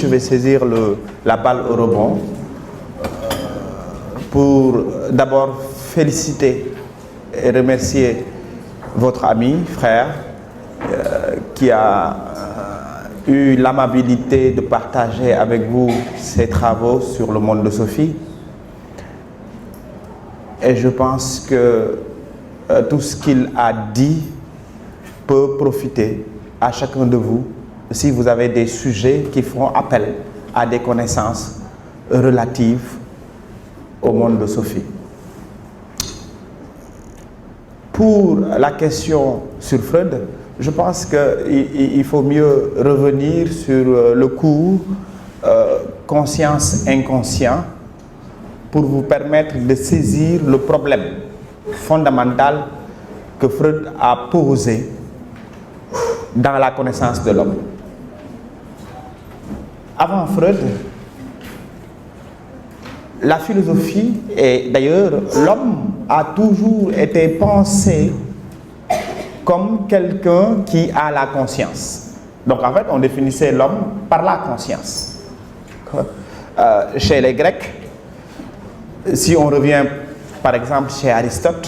vais saisir la balle au rebond pour d'abord féliciter et remercier votre ami, frère, qui a eu l'amabilité de partager avec vous ses travaux sur le monde de Sophie. Et je pense que tout ce qu'il a dit peut profiter à chacun de vous si vous avez des sujets qui feront appel à des connaissances relatives au monde de Sophie. Pour la question sur Freud, je pense qu'il faut mieux revenir sur le cours conscience-inconscient pour vous permettre de saisir le problème fondamental que Freud a posé dans la connaissance de l'homme. Avant Freud, la philosophie, et d'ailleurs l'homme a toujours été pensé comme quelqu'un qui a la conscience. Donc en fait, on définissait l'homme par la conscience. Chez les Grecs, si on revient par exemple chez Aristote,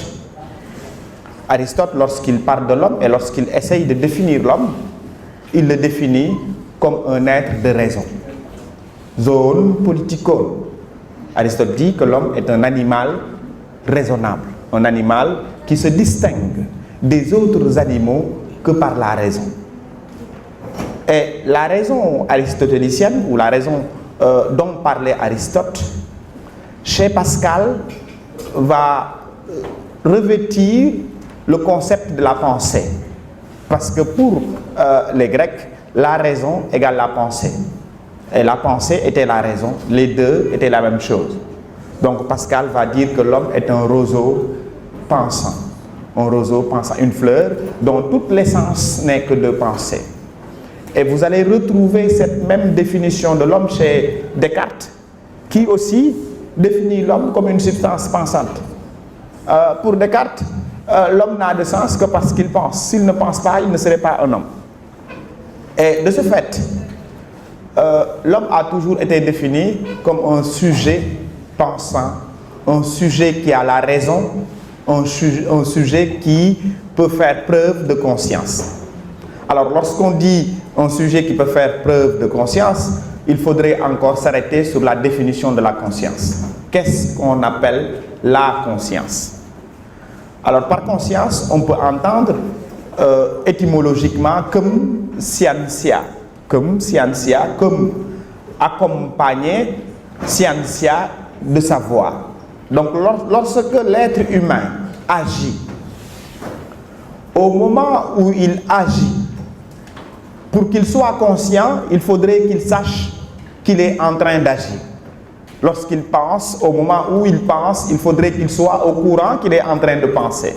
lorsqu'il parle de l'homme et lorsqu'il essaye de définir l'homme, il le définit comme un être de raison. Zoon politikon. Aristote dit que l'homme est un animal raisonnable, un animal qui se distingue des autres animaux que par la raison. Et la raison aristotélicienne, ou la raison dont parlait Aristote, chez Pascal, va revêtir le concept de la pensée. Parce que pour les Grecs, la raison égale la pensée. Et la pensée était la raison, les deux étaient la même chose. Donc Pascal va dire que l'homme est un roseau pensant. Un roseau pensant, une fleur dont toute l'essence n'est que de penser. Et vous allez retrouver cette même définition de l'homme chez Descartes, qui aussi définit l'homme comme une substance pensante. Pour Descartes, l'homme n'a de sens que parce qu'il pense. S'il ne pense pas, il ne serait pas un homme. Et de ce fait, l'homme a toujours été défini comme un sujet pensant, un sujet qui a la raison, un sujet qui peut faire preuve de conscience. Alors lorsqu'on dit un sujet qui peut faire preuve de conscience, il faudrait encore s'arrêter sur la définition de la conscience. Qu'est-ce qu'on appelle la conscience? Alors par conscience, on peut entendre étymologiquement comme scientia, comme accompagner scientia de savoir. Donc lorsque l'être humain agit, au moment où il agit, pour qu'il soit conscient, il faudrait qu'il sache qu'il est en train d'agir. Lorsqu'il pense, au moment où il pense, il faudrait qu'il soit au courant qu'il est en train de penser.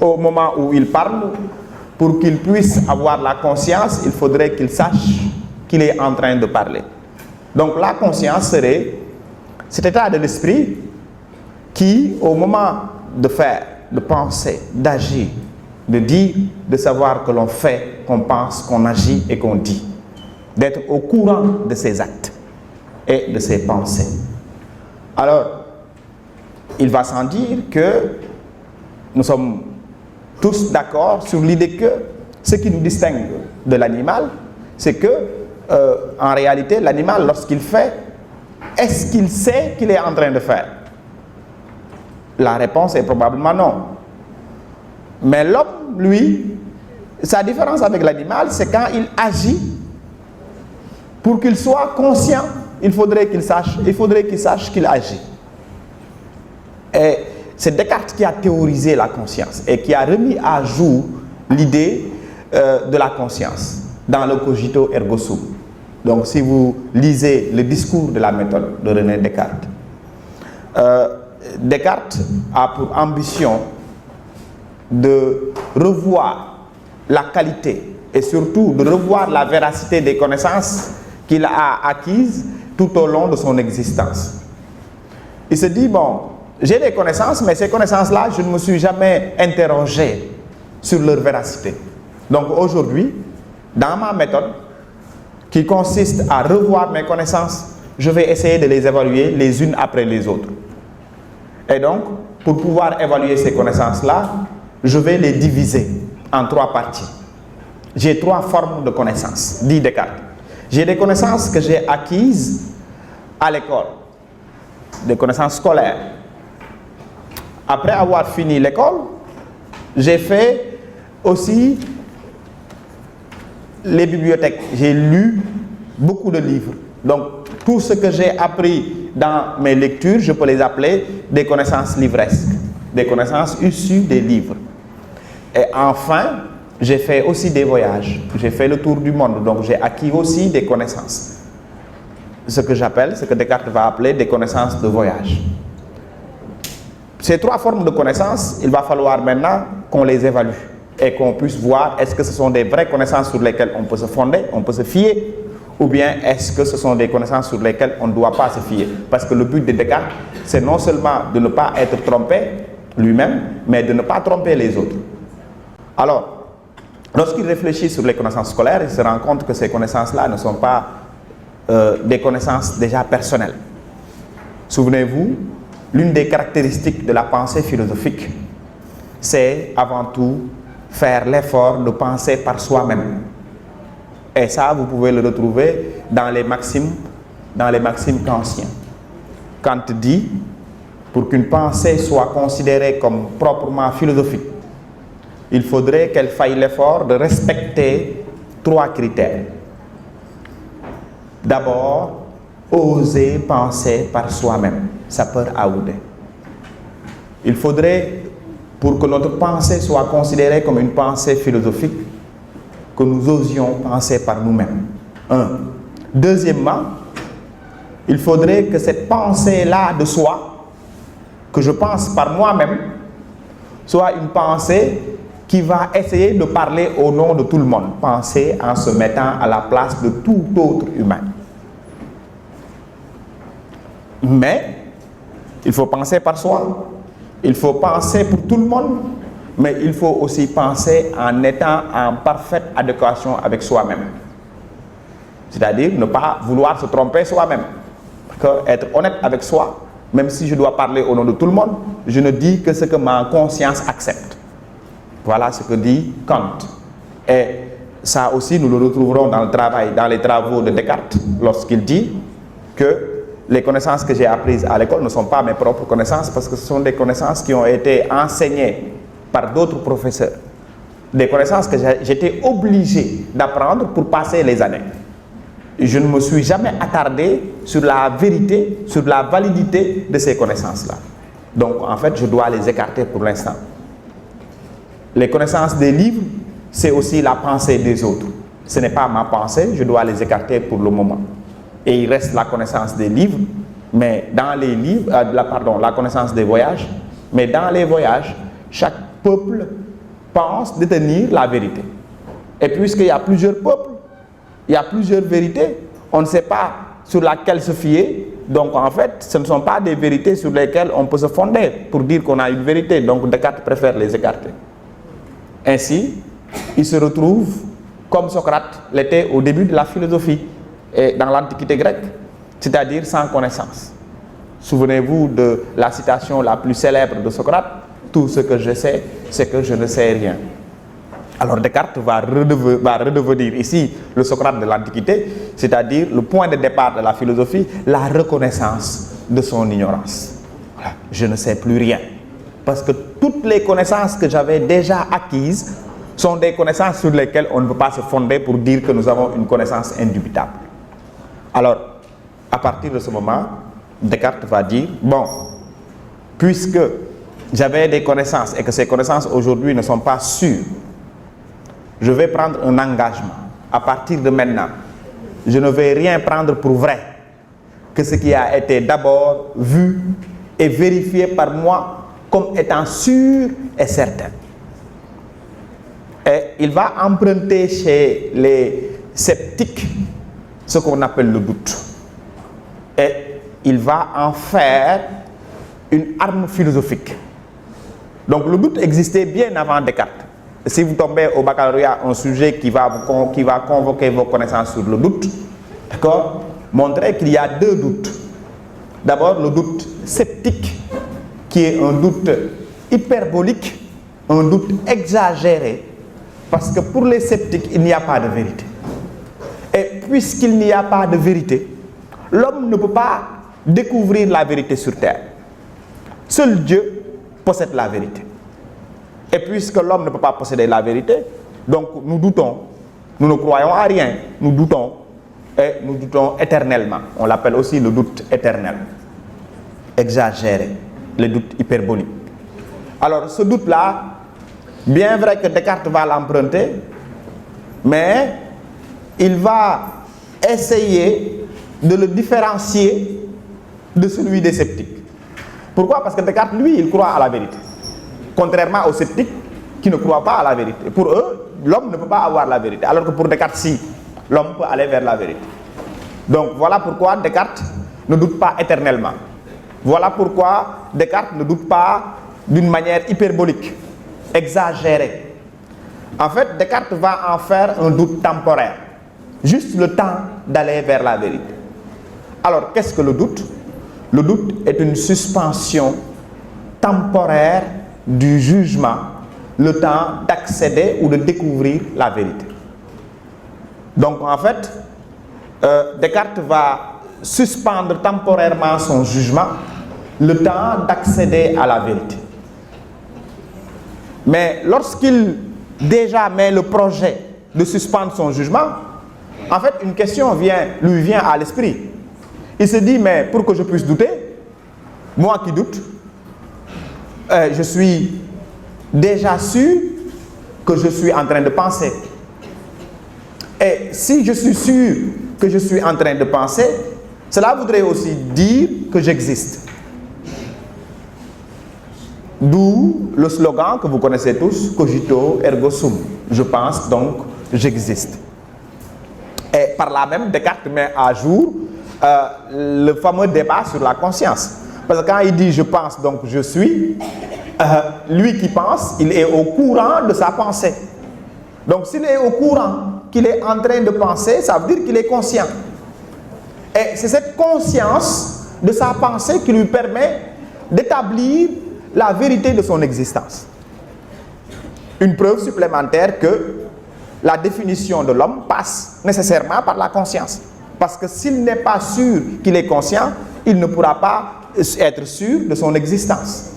Au moment où il parle, pour qu'il puisse avoir la conscience, il faudrait qu'il sache qu'il est en train de parler. Donc la conscience serait cet état de l'esprit qui, au moment de faire, de penser, d'agir, de dire, de savoir que l'on fait, qu'on pense, qu'on agit et qu'on dit, d'être au courant de ses actes et de ses pensées. Alors, il va sans dire que nous sommes tous d'accord sur l'idée que ce qui nous distingue de l'animal, c'est que, en réalité, l'animal, lorsqu'il fait, est-ce qu'il sait qu'il est en train de faire? La réponse est probablement non. Mais l'homme, lui, sa différence avec l'animal, c'est quand il agit, pour qu'il soit conscient, il faudrait qu'il sache qu'il agit. Et c'est Descartes qui a théorisé la conscience et qui a remis à jour l'idée de la conscience dans le Cogito ergo sum. Donc si vous lisez le discours de la méthode de René Descartes, Descartes a pour ambition de revoir la qualité et surtout de revoir la véracité des connaissances qu'il a acquises tout au long de son existence. Il se dit, bon, j'ai des connaissances, mais ces connaissances-là, je ne me suis jamais interrogé sur leur véracité. Donc aujourd'hui, dans ma méthode, qui consiste à revoir mes connaissances, je vais essayer de les évaluer les unes après les autres. Et donc, pour pouvoir évaluer ces connaissances-là, je vais les diviser en 3 parties. J'ai 3 formes de connaissances, dit Descartes. J'ai des connaissances que j'ai acquises à l'école, des connaissances scolaires. Après avoir fini l'école, j'ai fait aussi les bibliothèques. J'ai lu beaucoup de livres. Donc, tout ce que j'ai appris dans mes lectures, je peux les appeler des connaissances livresques, des connaissances issues des livres. Et enfin, j'ai fait aussi des voyages. J'ai fait le tour du monde, donc j'ai acquis aussi des connaissances. Ce que j'appelle, ce que Descartes va appeler des connaissances de voyage. Ces 3 formes de connaissances, il va falloir maintenant qu'on les évalue et qu'on puisse voir est-ce que ce sont des vraies connaissances sur lesquelles on peut se fonder, on peut se fier, ou bien est-ce que ce sont des connaissances sur lesquelles on ne doit pas se fier. Parce que le but de Descartes, c'est non seulement de ne pas être trompé lui-même, mais de ne pas tromper les autres. Alors, lorsqu'il réfléchit sur les connaissances scolaires, il se rend compte que ces connaissances-là ne sont pas des connaissances déjà personnelles. Souvenez-vous, l'une des caractéristiques de la pensée philosophique, c'est avant tout faire l'effort de penser par soi-même. Et ça, vous pouvez le retrouver dans les maximes kantiennes. Kant dit, pour qu'une pensée soit considérée comme proprement philosophique, il faudrait qu'elle faille l'effort de respecter 3 critères. D'abord, oser penser par soi-même. Sapeur Aoudé. Il faudrait, pour que notre pensée soit considérée comme une pensée philosophique, que nous osions penser par nous-mêmes. 1. Deuxièmement, il faudrait que cette pensée-là de soi, que je pense par moi-même, soit une pensée qui va essayer de parler au nom de tout le monde. Penser en se mettant à la place de tout autre humain. Mais, il faut penser par soi. Il faut penser pour tout le monde. Mais il faut aussi penser en étant en parfaite adéquation avec soi-même. C'est-à-dire ne pas vouloir se tromper soi-même. Être honnête avec soi, même si je dois parler au nom de tout le monde, je ne dis que ce que ma conscience accepte. Voilà ce que dit Kant. Et ça aussi, nous le retrouverons dans les travaux de Descartes, lorsqu'il dit que les connaissances que j'ai apprises à l'école ne sont pas mes propres connaissances, parce que ce sont des connaissances qui ont été enseignées par d'autres professeurs. Des connaissances que j'étais obligé d'apprendre pour passer les années. Je ne me suis jamais attardé sur la vérité, sur la validité de ces connaissances-là. Donc, en fait, je dois les écarter pour l'instant. Les connaissances des livres, c'est aussi la pensée des autres. Ce n'est pas ma pensée, je dois les écarter pour le moment. Et il reste la connaissance des livres, mais dans les livres, la connaissance des voyages, mais dans les voyages, chaque peuple pense détenir la vérité. Et puisqu'il y a plusieurs peuples, il y a plusieurs vérités, on ne sait pas sur laquelle se fier. Donc en fait, ce ne sont pas des vérités sur lesquelles on peut se fonder pour dire qu'on a une vérité. Donc Descartes préfère les écarter. Ainsi, il se retrouve comme Socrate l'était au début de la philosophie et dans l'Antiquité grecque, c'est-à-dire sans connaissance. Souvenez-vous de la citation la plus célèbre de Socrate: tout ce que je sais, c'est que je ne sais rien. Alors Descartes va redevenir ici le Socrate de l'Antiquité, c'est-à-dire le point de départ de la philosophie, la reconnaissance de son ignorance. Voilà. Je ne sais plus rien. Parce que toutes les connaissances que j'avais déjà acquises sont des connaissances sur lesquelles on ne peut pas se fonder pour dire que nous avons une connaissance indubitable. Alors, à partir de ce moment, Descartes va dire, bon, puisque j'avais des connaissances et que ces connaissances aujourd'hui ne sont pas sûres, je vais prendre un engagement. À partir de maintenant, je ne vais rien prendre pour vrai que ce qui a été d'abord vu et vérifié par moi comme étant sûr et certain. Et il va emprunter chez les sceptiques ce qu'on appelle le doute. Et il va en faire une arme philosophique. Donc le doute existait bien avant Descartes. Si vous tombez au baccalauréat un sujet qui va convoquer vos connaissances sur le doute, d'accord, montrait qu'il y a deux doutes. D'abord, le doute sceptique, qui est un doute hyperbolique, un doute exagéré, parce que pour les sceptiques, il n'y a pas de vérité. Et puisqu'il n'y a pas de vérité, l'homme ne peut pas découvrir la vérité sur terre. Seul Dieu possède la vérité. Et puisque l'homme ne peut pas posséder la vérité, donc nous doutons, nous ne croyons à rien, nous doutons, et nous doutons éternellement. On l'appelle aussi le doute éternel, exagéré, le doute hyperbolique. Alors ce doute-là, bien vrai que Descartes va l'emprunter, mais il va essayer de le différencier de celui des sceptiques. Pourquoi? Parce que Descartes, lui, il croit à la vérité. Contrairement aux sceptiques qui ne croient pas à la vérité. Pour eux, l'homme ne peut pas avoir la vérité. Alors que pour Descartes, si, l'homme peut aller vers la vérité. Donc voilà pourquoi Descartes ne doute pas éternellement. Voilà pourquoi Descartes ne doute pas d'une manière hyperbolique, exagérée. En fait, Descartes va en faire un doute temporaire. Juste le temps d'aller vers la vérité. Alors, qu'est-ce que le doute? Le doute est une suspension temporaire du jugement, le temps d'accéder ou de découvrir la vérité. Donc, en fait, Descartes va suspendre temporairement son jugement, le temps d'accéder à la vérité. Mais lorsqu'il déjà met le projet de suspendre son jugement, en fait, une question lui vient à l'esprit. Il se dit, mais pour que je puisse douter, moi qui doute, je suis déjà sûr que je suis en train de penser. Et si je suis sûr que je suis en train de penser, cela voudrait aussi dire que j'existe. D'où le slogan que vous connaissez tous, cogito ergo sum. Je pense donc j'existe. Et par là même, Descartes met à jour le fameux débat sur la conscience. Parce que quand il dit je pense donc je suis, lui qui pense, il est au courant de sa pensée. Donc s'il est au courant qu'il est en train de penser, ça veut dire qu'il est conscient. Et c'est cette conscience de sa pensée qui lui permet d'établir la vérité de son existence. Une preuve supplémentaire que la définition de l'homme passe nécessairement par la conscience. Parce que s'il n'est pas sûr qu'il est conscient, il ne pourra pas être sûr de son existence.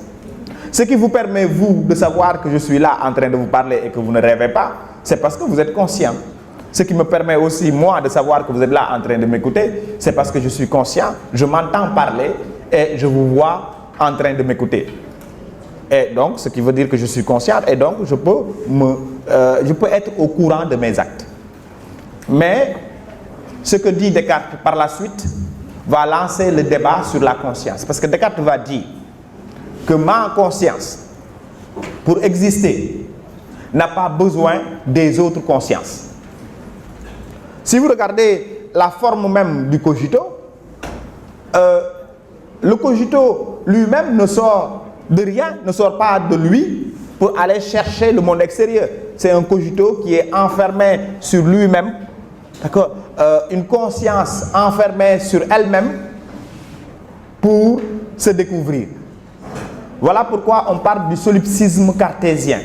Ce qui vous permet, vous, de savoir que je suis là en train de vous parler et que vous ne rêvez pas, c'est parce que vous êtes conscient. Ce qui me permet aussi, moi, de savoir que vous êtes là en train de m'écouter, c'est parce que je suis conscient, je m'entends parler et je vous vois en train de m'écouter. Et donc, ce qui veut dire que je suis conscient et donc je peux être au courant de mes actes. Mais ce que dit Descartes par la suite va lancer le débat sur la conscience. Parce que Descartes va dire que ma conscience, pour exister, n'a pas besoin des autres consciences. Si vous regardez la forme même du cogito, le cogito lui-même ne sort de rien, ne sort pas de lui pour aller chercher le monde extérieur. C'est un cogito qui est enfermé sur lui-même, d'accord, une conscience enfermée sur elle-même pour se découvrir. Voilà pourquoi on parle du solipsisme cartésien.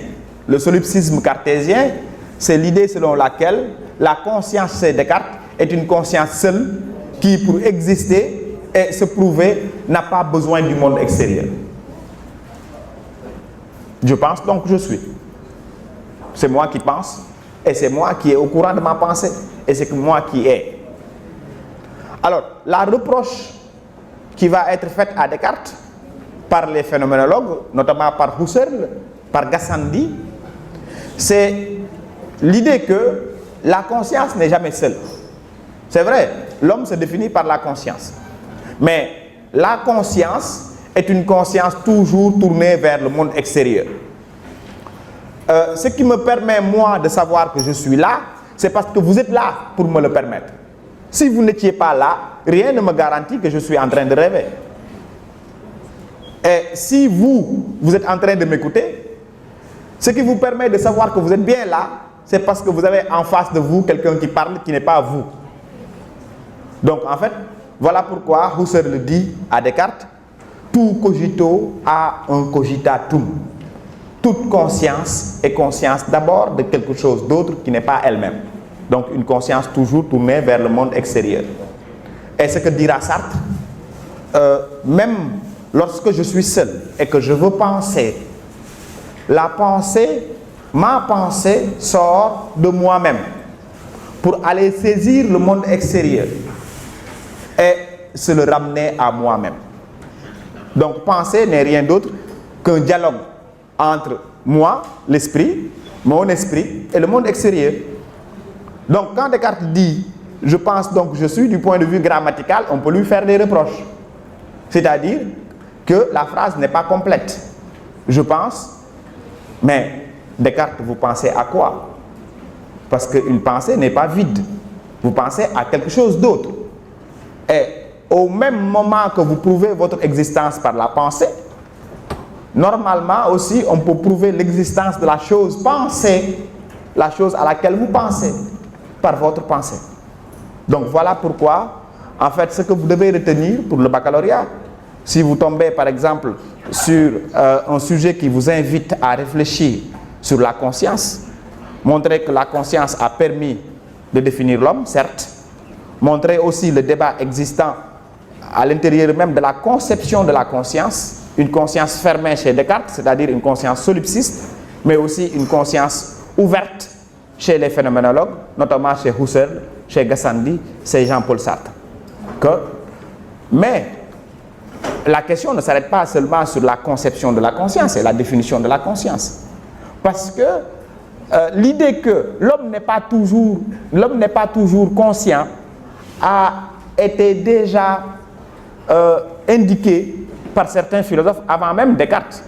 Le solipsisme cartésien, c'est l'idée selon laquelle la conscience chez Descartes est une conscience seule qui, pour exister et se prouver, n'a pas besoin du monde extérieur. Je pense donc je suis. C'est moi qui pense et c'est moi qui est au courant de ma pensée et c'est moi qui est. Alors, la reproche qui va être faite à Descartes par les phénoménologues, notamment par Husserl, par Gassendi, c'est l'idée que la conscience n'est jamais seule. C'est vrai, l'homme se définit par la conscience. Mais la conscience est une conscience toujours tournée vers le monde extérieur. Ce qui me permet, moi, de savoir que je suis là, c'est parce que vous êtes là pour me le permettre. Si vous n'étiez pas là, rien ne me garantit que je suis en train de rêver. Et si vous êtes en train de m'écouter, ce qui vous permet de savoir que vous êtes bien là, c'est parce que vous avez en face de vous quelqu'un qui parle qui n'est pas vous. Donc en fait, voilà pourquoi Husserl le dit à Descartes, tout cogito a un cogitatum. Toute conscience est conscience d'abord de quelque chose d'autre qui n'est pas elle-même. Donc une conscience toujours tournée vers le monde extérieur. Et ce que dira Sartre, même lorsque je suis seul et que je veux penser, ma pensée sort de moi-même pour aller saisir le monde extérieur et se le ramener à moi-même. Donc penser n'est rien d'autre qu'un dialogue entre moi, l'esprit, mon esprit et le monde extérieur. Donc quand Descartes dit « je pense donc je suis », du point de vue grammatical, on peut lui faire des reproches. C'est-à-dire que la phrase n'est pas complète. Je pense, mais Descartes, vous pensez à quoi? Parce qu'une pensée n'est pas vide. Vous pensez à quelque chose d'autre. Et au même moment que vous prouvez votre existence par la pensée, normalement aussi on peut prouver l'existence de la chose pensée, la chose à laquelle vous pensez, par votre pensée. Donc voilà pourquoi, en fait, ce que vous devez retenir pour le baccalauréat, si vous tombez par exemple sur un sujet qui vous invite à réfléchir sur la conscience, montrer que la conscience a permis de définir l'homme, certes, montrer aussi le débat existant à l'intérieur même de la conception de la conscience, une conscience fermée chez Descartes, c'est-à-dire une conscience solipsiste, mais aussi une conscience ouverte chez les phénoménologues, notamment chez Husserl, chez Gassendi, chez Jean-Paul Sartre. Mais la question ne s'arrête pas seulement sur la conception de la conscience et la définition de la conscience. Parce que l'idée que l'homme n'est pas toujours conscient a été déjà indiquée par certains philosophes avant même Descartes.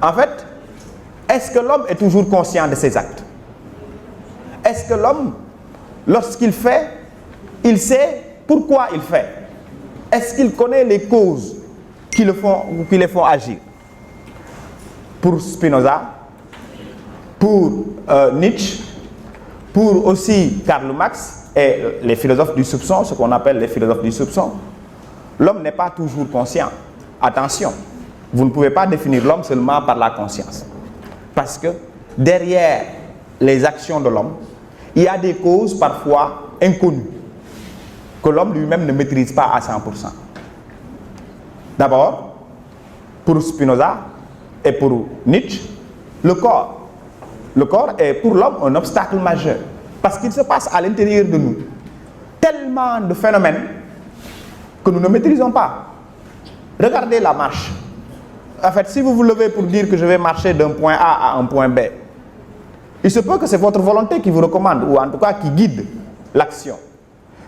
En fait, est-ce que l'homme est toujours conscient de ses actes? Est-ce que l'homme, lorsqu'il fait, il sait pourquoi il fait? Est-ce qu'il connaît les causes qui les font agir? Pour Spinoza, pour Nietzsche, pour aussi Karl Marx et les philosophes du soupçon, ce qu'on appelle les philosophes du soupçon, l'homme n'est pas toujours conscient. Attention, vous ne pouvez pas définir l'homme seulement par la conscience. Parce que derrière les actions de l'homme, il y a des causes parfois inconnues, que l'homme lui-même ne maîtrise pas à 100%. D'abord, pour Spinoza et pour Nietzsche, le corps. Le corps est pour l'homme un obstacle majeur. Parce qu'il se passe à l'intérieur de nous tellement de phénomènes que nous ne maîtrisons pas. Regardez la marche. En fait, si vous vous levez pour dire que je vais marcher d'un point A à un point B, il se peut que c'est votre volonté qui vous recommande, ou en tout cas qui guide l'action.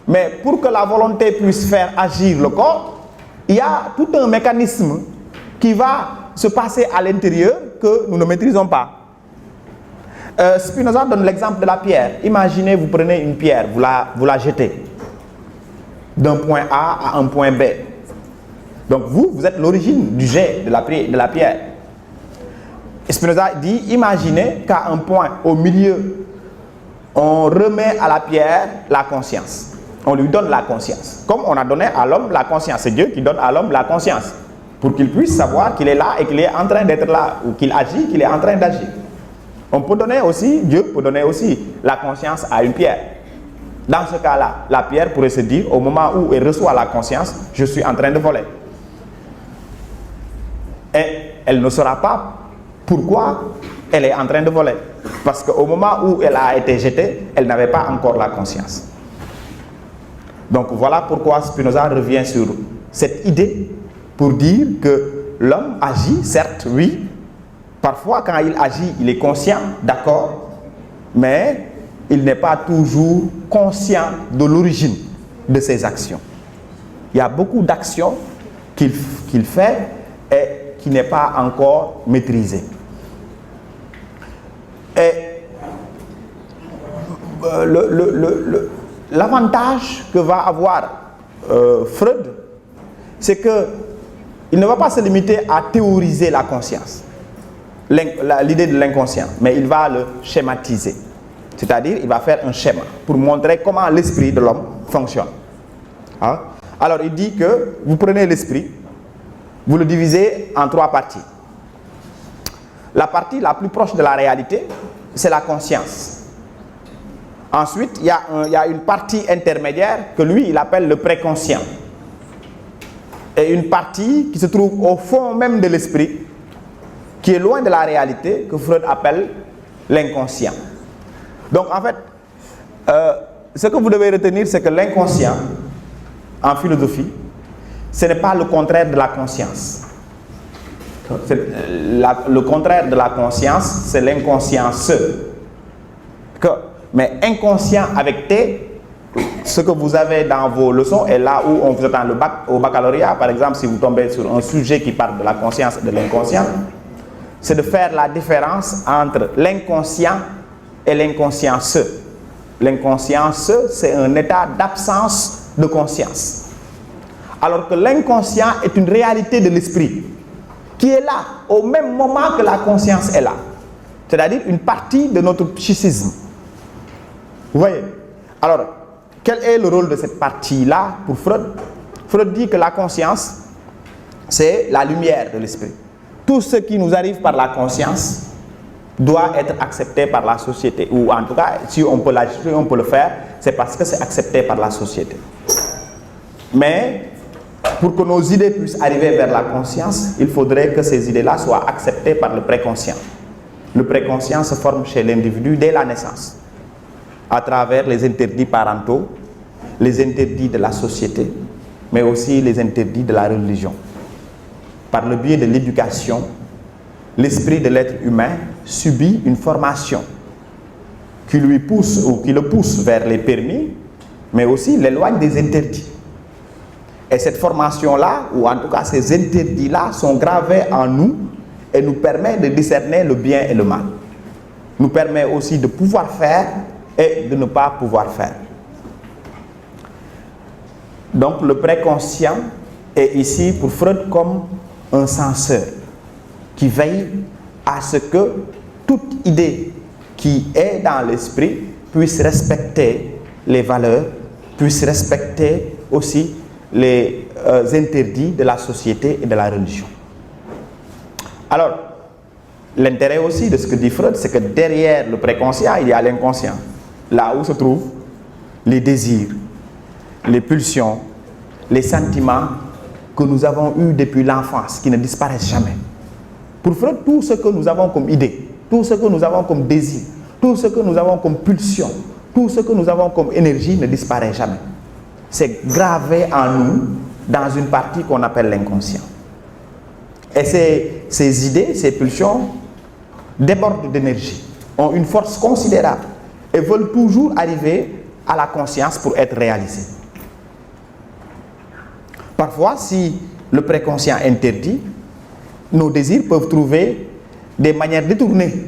Mais pour que la volonté puisse faire agir le corps, il y a tout un mécanisme qui va se passer à l'intérieur que nous ne maîtrisons pas. Spinoza donne l'exemple de la pierre. Imaginez, vous prenez une pierre, vous la jetez d'un point A à un point B. Donc vous êtes l'origine du jet de la pierre. Et Spinoza dit, imaginez qu'à un point au milieu, on remet à la pierre la conscience. On lui donne la conscience. Comme on a donné à l'homme la conscience. C'est Dieu qui donne à l'homme la conscience. Pour qu'il puisse savoir qu'il est là et qu'il est en train d'être là. Ou qu'il agit, qu'il est en train d'agir. On peut donner aussi, Dieu peut donner aussi la conscience à une pierre. Dans ce cas-là, la pierre pourrait se dire, au moment où elle reçoit la conscience, je suis en train de voler. Et elle ne saura pas pourquoi elle est en train de voler. Parce qu'au moment où elle a été jetée, elle n'avait pas encore la conscience. Donc voilà pourquoi Spinoza revient sur cette idée pour dire que l'homme agit, certes, oui. Parfois, quand il agit, il est conscient, d'accord, mais il n'est pas toujours conscient de l'origine de ses actions. Il y a beaucoup d'actions qu'il fait et qui n'est pas encore maîtrisée. Et l'avantage que va avoir Freud, c'est qu'il ne va pas se limiter à théoriser la conscience, l'idée de l'inconscient, mais il va le schématiser. C'est-à-dire, il va faire un schéma pour montrer comment l'esprit de l'homme fonctionne. Hein? Alors il dit que vous prenez l'esprit, vous le divisez en 3 parties. La partie la plus proche de la réalité, c'est la conscience. Ensuite, il y a une partie intermédiaire que lui, il appelle le préconscient. Et une partie qui se trouve au fond même de l'esprit, qui est loin de la réalité, que Freud appelle l'inconscient. Donc en fait, ce que vous devez retenir, c'est que l'inconscient, en philosophie, ce n'est pas le contraire de la conscience. Le contraire de la conscience, c'est l'inconscience. Mais inconscient avec T, ce que vous avez dans vos leçons, et là où on vous attend au baccalauréat, par exemple, si vous tombez sur un sujet qui parle de la conscience et de l'inconscient, c'est de faire la différence entre l'inconscient et l'inconscience. L'inconscience, c'est un état d'absence de conscience. Alors que l'inconscient est une réalité de l'esprit qui est là au même moment que la conscience est là. C'est-à-dire une partie de notre psychisme. Vous voyez? Alors, quel est le rôle de cette partie-là pour Freud? Freud dit que la conscience, c'est la lumière de l'esprit. Tout ce qui nous arrive par la conscience doit être accepté par la société. Ou en tout cas, si on peut le faire, c'est parce que c'est accepté par la société. Mais pour que nos idées puissent arriver vers la conscience, il faudrait que ces idées-là soient acceptées par le préconscient. Le préconscient se forme chez l'individu dès la naissance, à travers les interdits parentaux, les interdits de la société, mais aussi les interdits de la religion. Par le biais de l'éducation, l'esprit de l'être humain subit une formation qui lui pousse ou qui le pousse vers les permis, mais aussi l'éloigne des interdits. Et cette formation-là, ou en tout cas ces interdits-là, sont gravés en nous et nous permettent de discerner le bien et le mal. Nous permet aussi de pouvoir faire et de ne pas pouvoir faire. Donc le préconscient est ici pour Freud comme un censeur qui veille à ce que toute idée qui est dans l'esprit puisse respecter les valeurs, puisse respecter aussi les interdits de la société et de la religion. Alors, l'intérêt aussi de ce que dit Freud, c'est que derrière le préconscient, il y a l'inconscient. Là où se trouvent les désirs, les pulsions, les sentiments que nous avons eus depuis l'enfance, qui ne disparaissent jamais. Pour Freud, tout ce que nous avons comme idée, tout ce que nous avons comme désir, tout ce que nous avons comme pulsion, tout ce que nous avons comme énergie ne disparaît jamais. C'est gravé en nous dans une partie qu'on appelle l'inconscient. Et ces idées, ces pulsions débordent d'énergie, ont une force considérable et veulent toujours arriver à la conscience pour être réalisées. Parfois, si le préconscient interdit, nos désirs peuvent trouver des manières détournées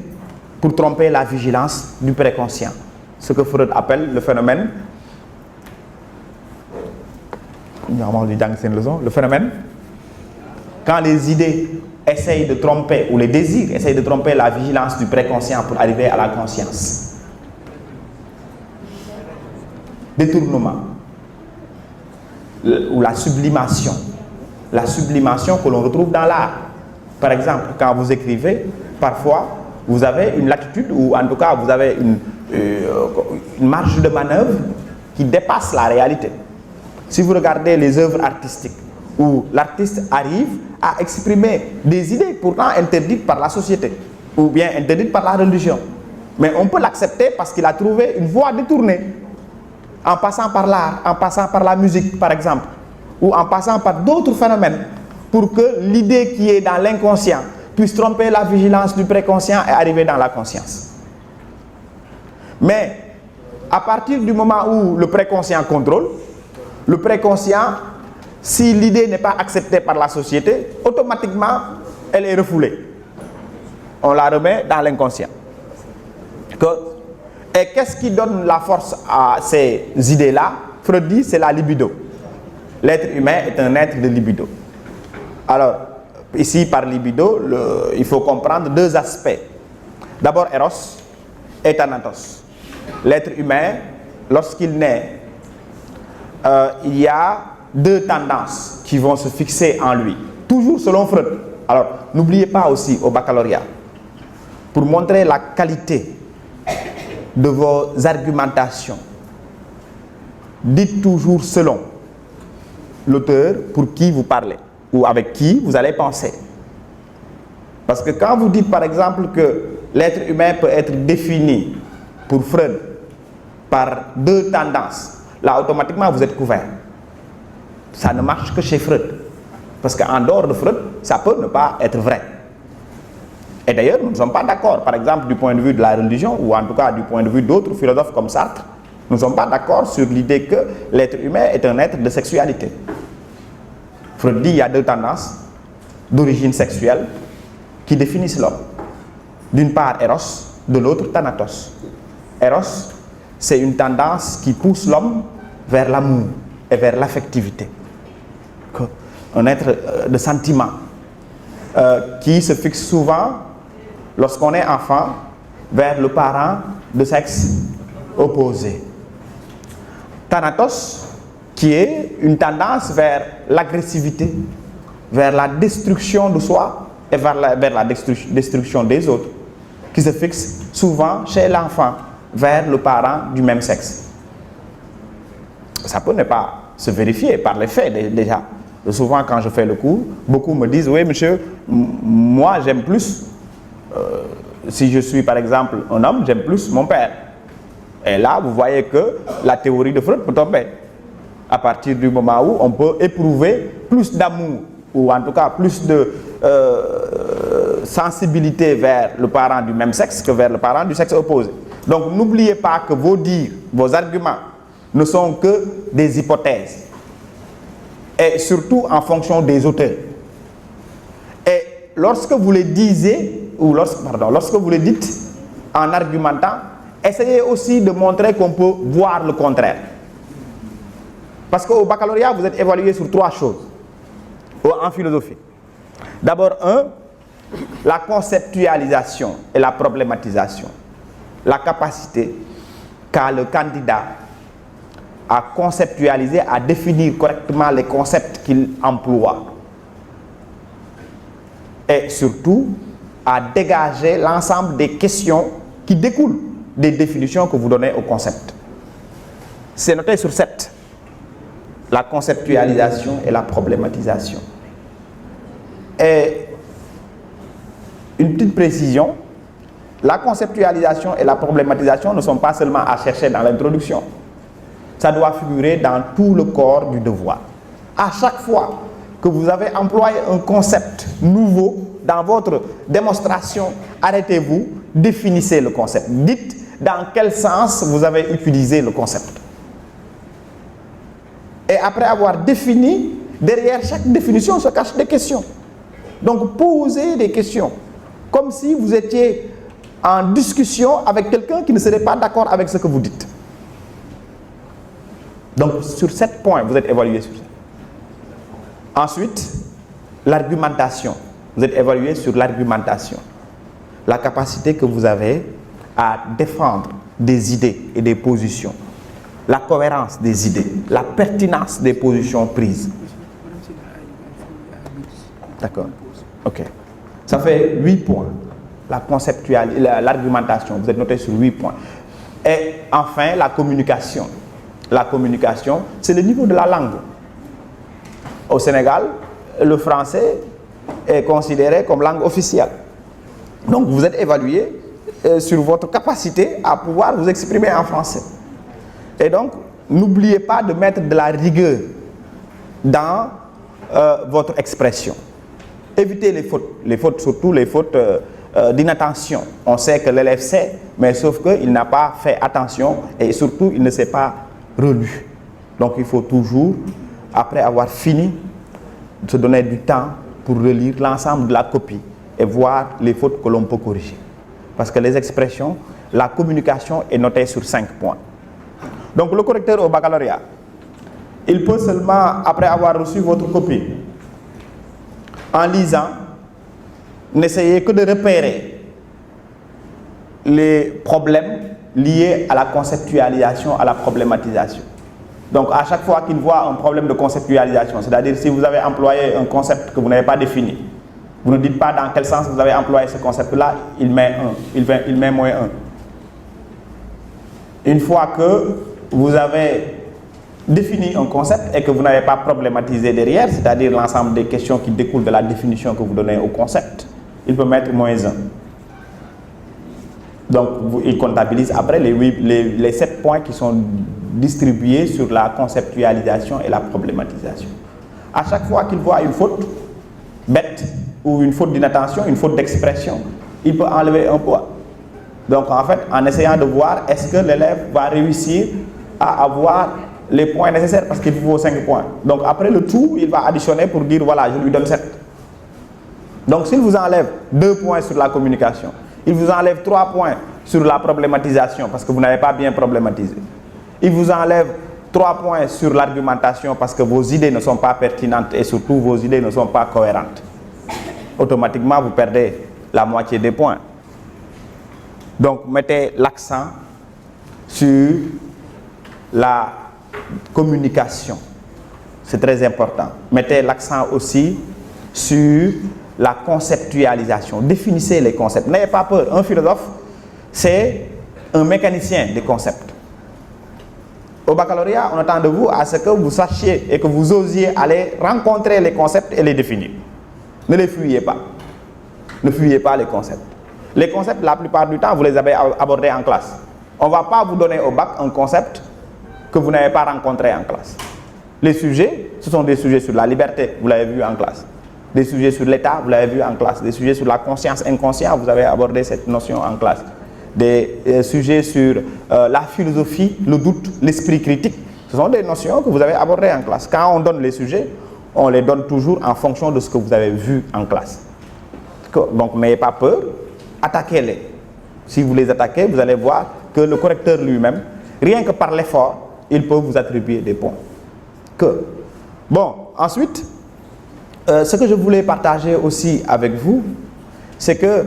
pour tromper la vigilance du préconscient. Ce que Freud appelle le phénomène, le phénomène, quand les idées essayent de tromper, ou les désirs essayent de tromper la vigilance du préconscient pour arriver à la conscience. Détournement, ou la sublimation que l'on retrouve dans l'art. Par exemple, quand vous écrivez, parfois vous avez une latitude, ou en tout cas vous avez une marge de manœuvre qui dépasse la réalité. Si vous regardez les œuvres artistiques, où l'artiste arrive à exprimer des idées pourtant interdites par la société, ou bien interdites par la religion, mais on peut l'accepter parce qu'il a trouvé une voie détournée, en passant par l'art, en passant par la musique par exemple, ou en passant par d'autres phénomènes, pour que l'idée qui est dans l'inconscient puisse tromper la vigilance du préconscient et arriver dans la conscience. Mais à partir du moment où le préconscient contrôle, le préconscient, si l'idée n'est pas acceptée par la société, automatiquement elle est refoulée. On la remet dans l'inconscient. Et qu'est-ce qui donne la force à ces idées-là? Freud dit c'est la libido. L'être humain est un être de libido. Alors, ici par libido, il faut comprendre deux aspects. D'abord Eros et Thanatos. L'être humain, lorsqu'il naît, il y a deux tendances qui vont se fixer en lui, toujours selon Freud. Alors, n'oubliez pas aussi au baccalauréat, pour montrer la qualité de vos argumentations, dites toujours selon l'auteur pour qui vous parlez ou avec qui vous allez penser. Parce que quand vous dites par exemple que l'être humain peut être défini pour Freud par deux tendances, là automatiquement vous êtes couvert. Ça ne marche que chez Freud. Parce qu'en dehors de Freud, ça peut ne pas être vrai. Et d'ailleurs, nous ne sommes pas d'accord, par exemple, du point de vue de la religion, ou en tout cas du point de vue d'autres philosophes comme Sartre, nous ne sommes pas d'accord sur l'idée que l'être humain est un être de sexualité. Freud dit qu'il y a deux tendances d'origine sexuelle qui définissent l'homme. D'une part, Eros, de l'autre, Thanatos. Eros, c'est une tendance qui pousse l'homme vers l'amour et vers l'affectivité. Un être de sentiment qui se fixe souvent, lorsqu'on est enfant, vers le parent de sexe opposé. Thanatos, qui est une tendance vers l'agressivité, vers la destruction de soi et vers la destruction des autres, qui se fixe souvent chez l'enfant, vers le parent du même sexe. Ça peut ne pas se vérifier par les faits déjà. Souvent quand je fais le cours, beaucoup me disent « Oui monsieur, moi j'aime plus, si je suis par exemple un homme, j'aime plus mon père ». Et là vous voyez que la théorie de Freud peut tomber. À partir du moment où on peut éprouver plus d'amour, ou en tout cas plus de sensibilité vers le parent du même sexe que vers le parent du sexe opposé. Donc n'oubliez pas que vos dires, vos arguments ne sont que des hypothèses. Et surtout en fonction des auteurs. Et lorsque vous les disiez, ou lorsque vous les dites en argumentant, essayez aussi de montrer qu'on peut voir le contraire. Parce qu'au baccalauréat, vous êtes évalué sur trois choses en philosophie. D'abord, la conceptualisation et la problématisation. La capacité qu'a le candidat à conceptualiser, à définir correctement les concepts qu'il emploie. Et surtout, à dégager l'ensemble des questions qui découlent des définitions que vous donnez au concept. C'est noté sur 7. La conceptualisation et la problématisation. Et une petite précision, la conceptualisation et la problématisation ne sont pas seulement à chercher dans l'introduction. Ça doit figurer dans tout le corps du devoir. À chaque fois que vous avez employé un concept nouveau dans votre démonstration, arrêtez-vous, définissez le concept. Dites dans quel sens vous avez utilisé le concept. Et après avoir défini, derrière chaque définition se cachent des questions. Donc posez des questions, comme si vous étiez en discussion avec quelqu'un qui ne serait pas d'accord avec ce que vous dites. Donc sur 7 points, vous êtes évalué sur ça. Ensuite, l'argumentation. Vous êtes évalué sur l'argumentation. La capacité que vous avez à défendre des idées et des positions. La cohérence des idées. La pertinence des positions prises. D'accord. Ok. Ça fait 8 points. La conceptualisation, l'argumentation. Vous êtes noté sur 8 points. Et enfin, la communication. La communication, c'est le niveau de la langue. Au Sénégal, le français est considéré comme langue officielle. Donc vous êtes évalué sur votre capacité à pouvoir vous exprimer en français. Et donc, n'oubliez pas de mettre de la rigueur dans votre expression. Évitez les fautes, surtout les fautes d'inattention. On sait que l'élève sait, mais sauf qu'il n'a pas fait attention et surtout il ne s'est pas relu. Donc il faut toujours, après avoir fini, se donner du temps pour relire l'ensemble de la copie et voir les fautes que l'on peut corriger. Parce que les expressions, la communication est notée sur 5 points. Donc le correcteur au baccalauréat, il peut seulement, après avoir reçu votre copie, en lisant, n'essayer que de repérer les problèmes liés à la conceptualisation, à la problématisation. Donc à chaque fois qu'il voit un problème de conceptualisation, c'est-à-dire si vous avez employé un concept que vous n'avez pas défini, vous ne dites pas dans quel sens vous avez employé ce concept-là, il met 1, il met moins 1. Une fois que vous avez défini un concept et que vous n'avez pas problématisé derrière, c'est-à-dire l'ensemble des questions qui découlent de la définition que vous donnez au concept, il peut mettre moins 1. Donc il comptabilise après les 7 points qui sont distribués sur la conceptualisation et la problématisation. À chaque fois qu'il voit une faute bête ou une faute d'inattention, une faute d'expression, il peut enlever un point. Donc en fait, en essayant de voir est-ce que l'élève va réussir à avoir les points nécessaires parce qu'il faut 5 points. Donc après le tout, il va additionner pour dire voilà, je lui donne 7. Donc s'il vous enlève 2 points sur la communication, il vous enlève 3 points sur la problématisation parce que vous n'avez pas bien problématisé. Il vous enlève 3 points sur l'argumentation parce que vos idées ne sont pas pertinentes et surtout vos idées ne sont pas cohérentes. Automatiquement, vous perdez la moitié des points. Donc mettez l'accent sur la communication. C'est très important. Mettez l'accent aussi sur la conceptualisation. Définissez les concepts. N'ayez pas peur. Un philosophe, c'est un mécanicien des concepts. Au baccalauréat, on attend de vous à ce que vous sachiez et que vous osiez aller rencontrer les concepts et les définir. Ne les fuyez pas. Ne fuyez pas les concepts. Les concepts, la plupart du temps, vous les avez abordés en classe. On ne va pas vous donner au bac un concept que vous n'avez pas rencontré en classe. Les sujets, ce sont des sujets sur la liberté, vous l'avez vu en classe. Des sujets sur l'État, vous l'avez vu en classe. Des sujets sur la conscience inconsciente, vous avez abordé cette notion en classe. Des sujets sur la philosophie, le doute, l'esprit critique. Ce sont des notions que vous avez abordées en classe. Quand on donne les sujets, on les donne toujours en fonction de ce que vous avez vu en classe. Donc n'ayez pas peur, attaquez-les. Si vous les attaquez, vous allez voir que le correcteur lui-même, rien que par l'effort, il peut vous attribuer des points. Bon, ensuite, ce que je voulais partager aussi avec vous, c'est que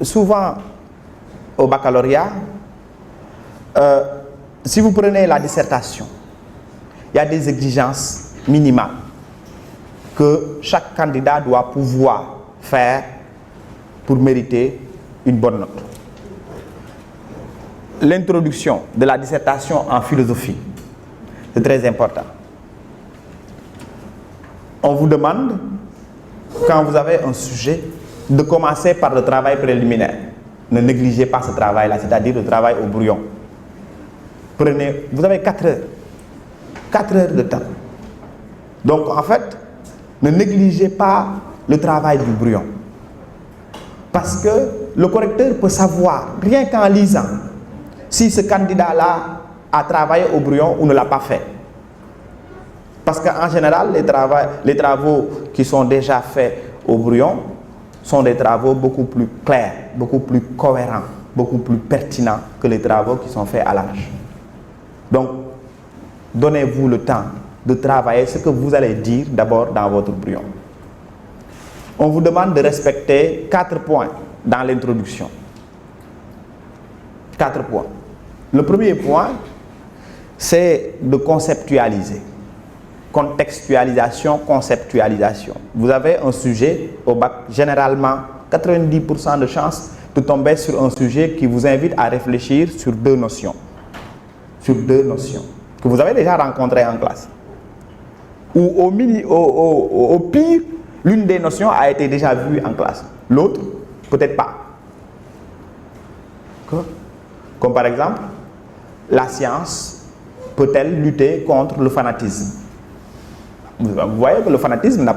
souvent au baccalauréat, si vous prenez la dissertation, il y a des exigences minimales que chaque candidat doit pouvoir faire pour mériter une bonne note. L'introduction de la dissertation en philosophie, c'est très important. On vous demande, quand vous avez un sujet, de commencer par le travail préliminaire. Ne négligez pas ce travail-là, c'est-à-dire le travail au brouillon. Vous avez 4 heures. 4 heures de temps. Donc en fait, ne négligez pas le travail du brouillon. Parce que le correcteur peut savoir, rien qu'en lisant, si ce candidat-là a travaillé au brouillon ou ne l'a pas fait. Parce qu'en général, les travaux qui sont déjà faits au brouillon sont des travaux beaucoup plus clairs, beaucoup plus cohérents, beaucoup plus pertinents que les travaux qui sont faits à l'âge. Donc, donnez-vous le temps de travailler ce que vous allez dire d'abord dans votre brouillon. On vous demande de respecter 4 points dans l'introduction. 4 points. Le premier point, c'est de conceptualiser. Contextualisation, conceptualisation. Vous avez un sujet au bac, généralement 90% de chances de tomber sur un sujet qui vous invite à réfléchir sur 2 notions. Sur 2 notions que vous avez déjà rencontrées en classe. Ou au pire, l'une des notions a été déjà vue en classe. L'autre, peut-être pas. Comme par exemple, la science peut-elle lutter contre le fanatisme? Vous voyez que le fanatisme n'a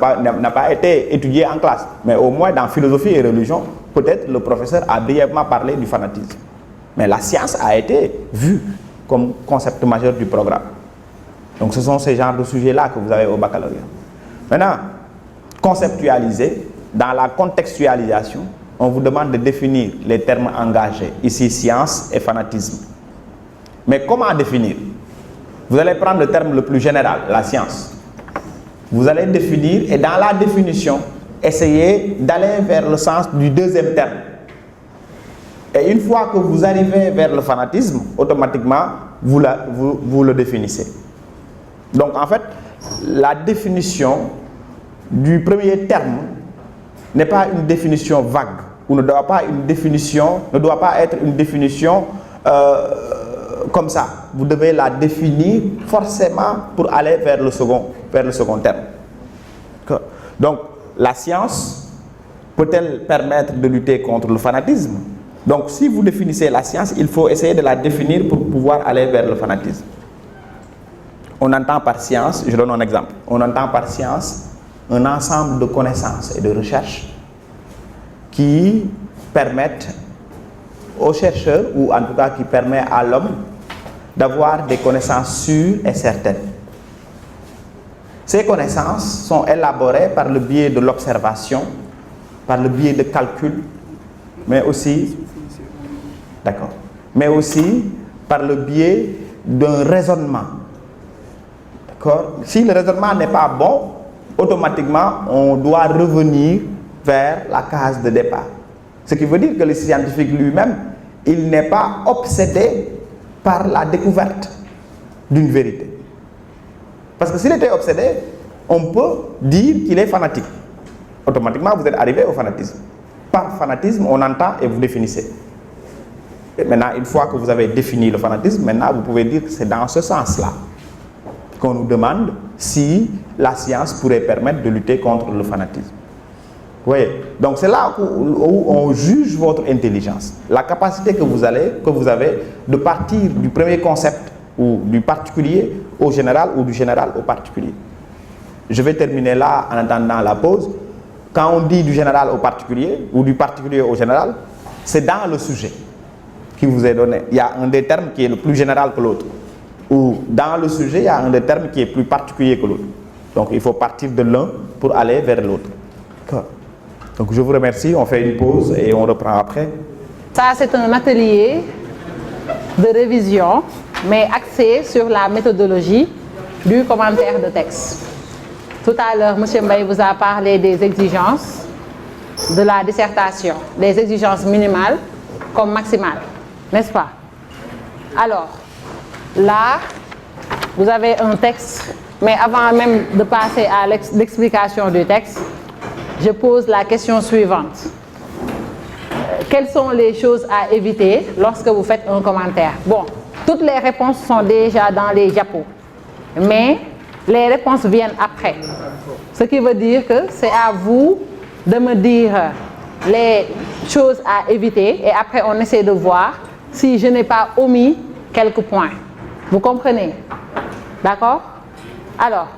pas été étudié en classe. Mais au moins dans philosophie et religion, peut-être le professeur a brièvement parlé du fanatisme. Mais la science a été vue comme concept majeur du programme. Donc ce sont ces genres de sujets-là que vous avez au baccalauréat. Maintenant, conceptualiser, dans la contextualisation, on vous demande de définir les termes engagés. Ici, science et fanatisme. Mais comment définir? Vous allez prendre le terme le plus général, la science. Vous allez définir et dans la définition, essayez d'aller vers le sens du deuxième terme. Et une fois que vous arrivez vers le fanatisme, automatiquement, vous le définissez. Donc en fait, la définition du premier terme n'est pas une définition vague, ou ne doit pas être une définition comme ça. Vous devez la définir forcément pour aller vers le second terme. Donc la science peut-elle permettre de lutter contre le fanatisme? Donc si vous définissez la science, il faut essayer de la définir pour pouvoir aller vers le fanatisme. On entend par science, je donne un exemple, on entend par science un ensemble de connaissances et de recherches qui permettent aux chercheurs, ou en tout cas qui permet à l'homme d'avoir des connaissances sûres et certaines. Ces connaissances sont élaborées par le biais de l'observation, par le biais de calculs, mais aussi par le biais d'un raisonnement. Si le raisonnement n'est pas bon, automatiquement on doit revenir vers la case de départ. Ce qui veut dire que le scientifique lui-même, il n'est pas obsédé par la découverte d'une vérité. Parce que s'il était obsédé, on peut dire qu'il est fanatique. Automatiquement, vous êtes arrivé au fanatisme. Par fanatisme, on entend et vous définissez. Et maintenant, une fois que vous avez défini le fanatisme, maintenant vous pouvez dire que c'est dans ce sens-là qu'on nous demande si la science pourrait permettre de lutter contre le fanatisme. Vous voyez? Donc c'est là où on juge votre intelligence. La capacité que vous avez de partir du premier concept ou du particulier au général ou du général au particulier. Je vais terminer là en attendant la pause. Quand on dit du général au particulier ou du particulier au général, c'est dans le sujet qui vous est donné. Il y a un des termes qui est le plus général que l'autre. Ou dans le sujet, il y a un des termes qui est plus particulier que l'autre. Donc il faut partir de l'un pour aller vers l'autre. Donc je vous remercie, on fait une pause et on reprend après. Ça, c'est un atelier de révision, mais axé sur la méthodologie du commentaire de texte. Tout à l'heure, M. Mbaye vous a parlé des exigences de la dissertation, des exigences minimales comme maximales, n'est-ce pas? Alors, là, vous avez un texte, mais avant même de passer à l'explication du texte, je pose la question suivante. Quelles sont les choses à éviter lorsque vous faites un commentaire? Bon, toutes les réponses sont déjà dans les diapos, mais les réponses viennent après. Ce qui veut dire que c'est à vous de me dire les choses à éviter et après on essaie de voir si je n'ai pas omis quelques points. Vous comprenez? D'accord? Alors,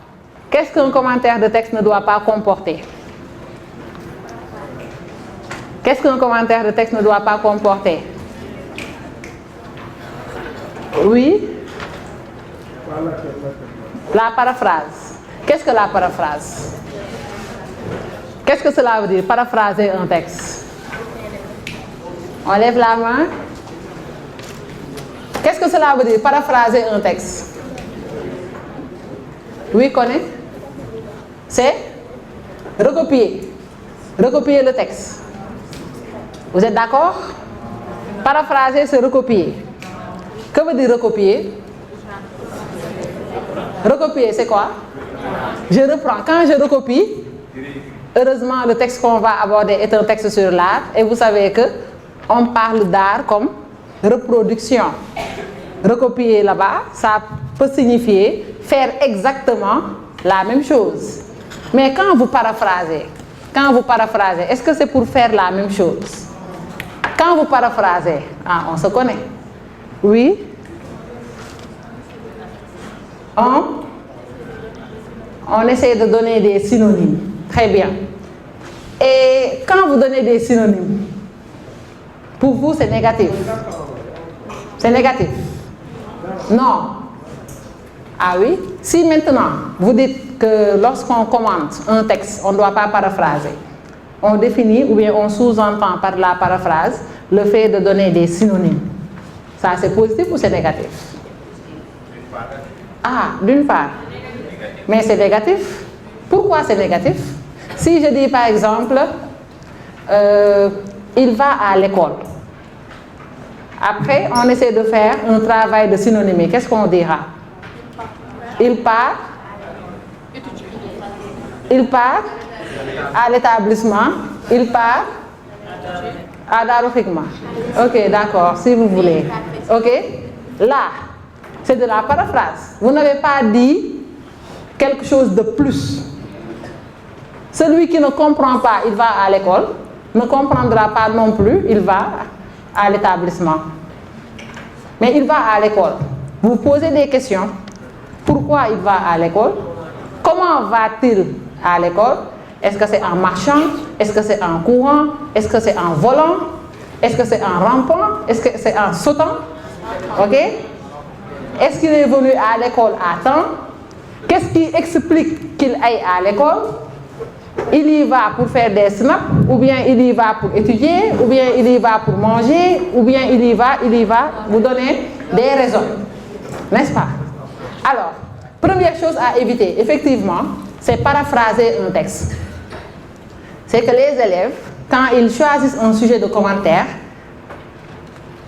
qu'est-ce qu'un commentaire de texte ne doit pas comporter? Qu'est-ce qu'un commentaire de texte ne doit pas comporter? Oui? La paraphrase. Qu'est-ce que la paraphrase? Qu'est-ce que cela veut dire, paraphraser un texte? On lève la main. Qu'est-ce que cela veut dire, paraphraser un texte? Oui, connaît? C'est recopier. Recopier le texte. Vous êtes d'accord? Paraphraser, c'est recopier. Que veut dire recopier? Recopier, c'est quoi? Je reprends. Quand je recopie, heureusement, le texte qu'on va aborder est un texte sur l'art. Et vous savez qu'on parle d'art comme reproduction. Recopier là-bas, ça peut signifier faire exactement la même chose. Mais quand vous paraphrasez, est-ce que c'est pour faire la même chose? Quand vous paraphrasez, on se connaît. Oui? On essaie de donner des synonymes. Très bien. Et quand vous donnez des synonymes, pour vous, c'est négatif. C'est négatif. Non. Ah oui? Si maintenant, vous dites que lorsqu'on commente un texte, on ne doit pas paraphraser, on définit ou bien on sous-entend par la paraphrase le fait de donner des synonymes. Ça, c'est positif ou c'est négatif? D'une part. Mais c'est négatif. Pourquoi c'est négatif? Si je dis par exemple, il va à l'école. Après, on essaie de faire un travail de synonymie. Qu'est-ce qu'on dira? Il part à l'établissement. Il part à Darou Hikma. Ok, d'accord, si vous voulez. Ok, là, c'est de la paraphrase. Vous n'avez pas dit quelque chose de plus. Celui qui ne comprend pas, il va à l'école. Ne comprendra pas non plus, il va à l'établissement. Mais il va à l'école. Vous posez des questions. Pourquoi il va à l'école? Comment va-t-il à l'école? Est-ce que c'est en marchant? Est-ce que c'est en courant? Est-ce que c'est en volant? Est-ce que c'est en rampant? Est-ce que c'est en sautant? Ok? Est-ce qu'il est venu à l'école à temps? Qu'est-ce qui explique qu'il aille à l'école? Il y va pour faire des snaps, ou bien il y va pour étudier, ou bien il y va pour manger, ou bien il y va, vous donnez des raisons. N'est-ce pas? Alors, première chose à éviter, effectivement, c'est paraphraser un texte. C'est que les élèves, quand ils choisissent un sujet de commentaire,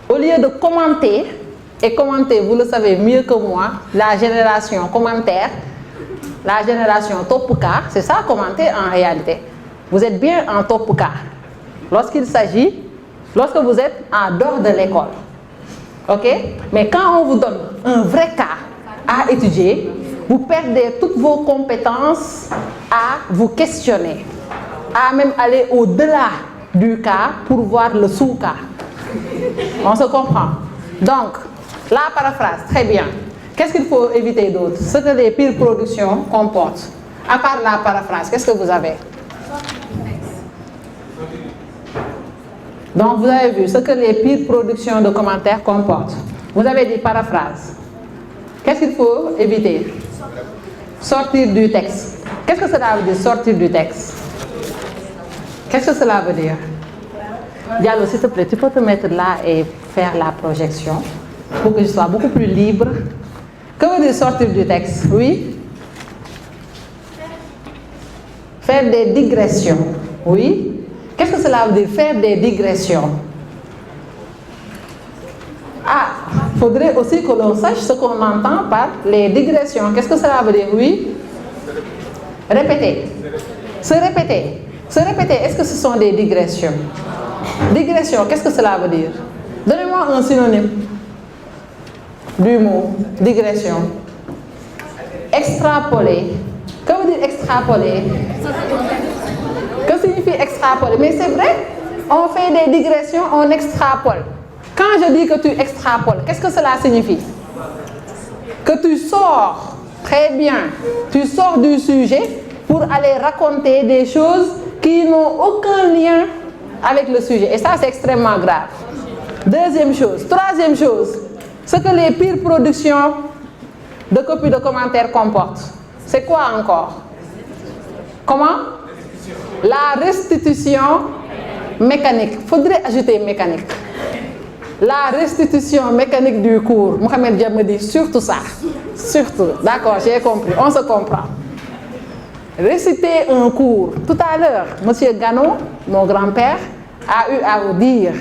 au lieu de commenter, et commenter, vous le savez mieux que moi, la génération commentaire, la génération top car, c'est ça commenter en réalité. Vous êtes bien en top car. Lorsque vous êtes en dehors de l'école. Ok? Mais quand on vous donne un vrai cas à étudier, vous perdez toutes vos compétences à vous questionner, à même aller au-delà du cas pour voir le sous-cas. On se comprend? Donc, la paraphrase, très bien. Qu'est-ce qu'il faut éviter d'autre? Ce que les pires productions comportent. À part la paraphrase, qu'est-ce que vous avez? Donc, vous avez vu ce que les pires productions de commentaires comportent. Vous avez dit paraphrase. Qu'est-ce qu'il faut éviter? Sortir du texte. Qu'est-ce que cela veut dire, sortir du texte? Qu'est-ce que cela veut dire? Diallo, s'il te plaît, tu peux te mettre là et faire la projection pour que je sois beaucoup plus libre. Que veut dire sortir du texte? Oui? Faire des digressions. Oui? Qu'est-ce que cela veut dire, faire des digressions? Ah, il faudrait aussi que l'on sache ce qu'on entend par les digressions. Qu'est-ce que cela veut dire? Oui? Répéter. Se répéter. Se répéter, est-ce que ce sont des digressions? Digression, qu'est-ce que cela veut dire? Donnez-moi un synonyme du mot digression. Extrapoler. Que veut dire extrapoler? Que signifie extrapoler? Mais c'est vrai, on fait des digressions, on extrapole. Quand je dis que tu extrapoles, qu'est-ce que cela signifie? Que tu sors, très bien, tu sors du sujet pour aller raconter des choses qui n'ont aucun lien avec le sujet. Et ça, c'est extrêmement grave. Deuxième chose. Troisième chose, ce que les pires productions de copies de commentaires comportent. C'est quoi encore? Comment? La restitution mécanique. Faudrait ajouter mécanique. La restitution mécanique du cours. Mohamed Diab me dit surtout ça. Surtout. D'accord, j'ai compris. On se comprend. Réciter un cours. Tout à l'heure, M. Gano, mon grand-père, a eu à vous dire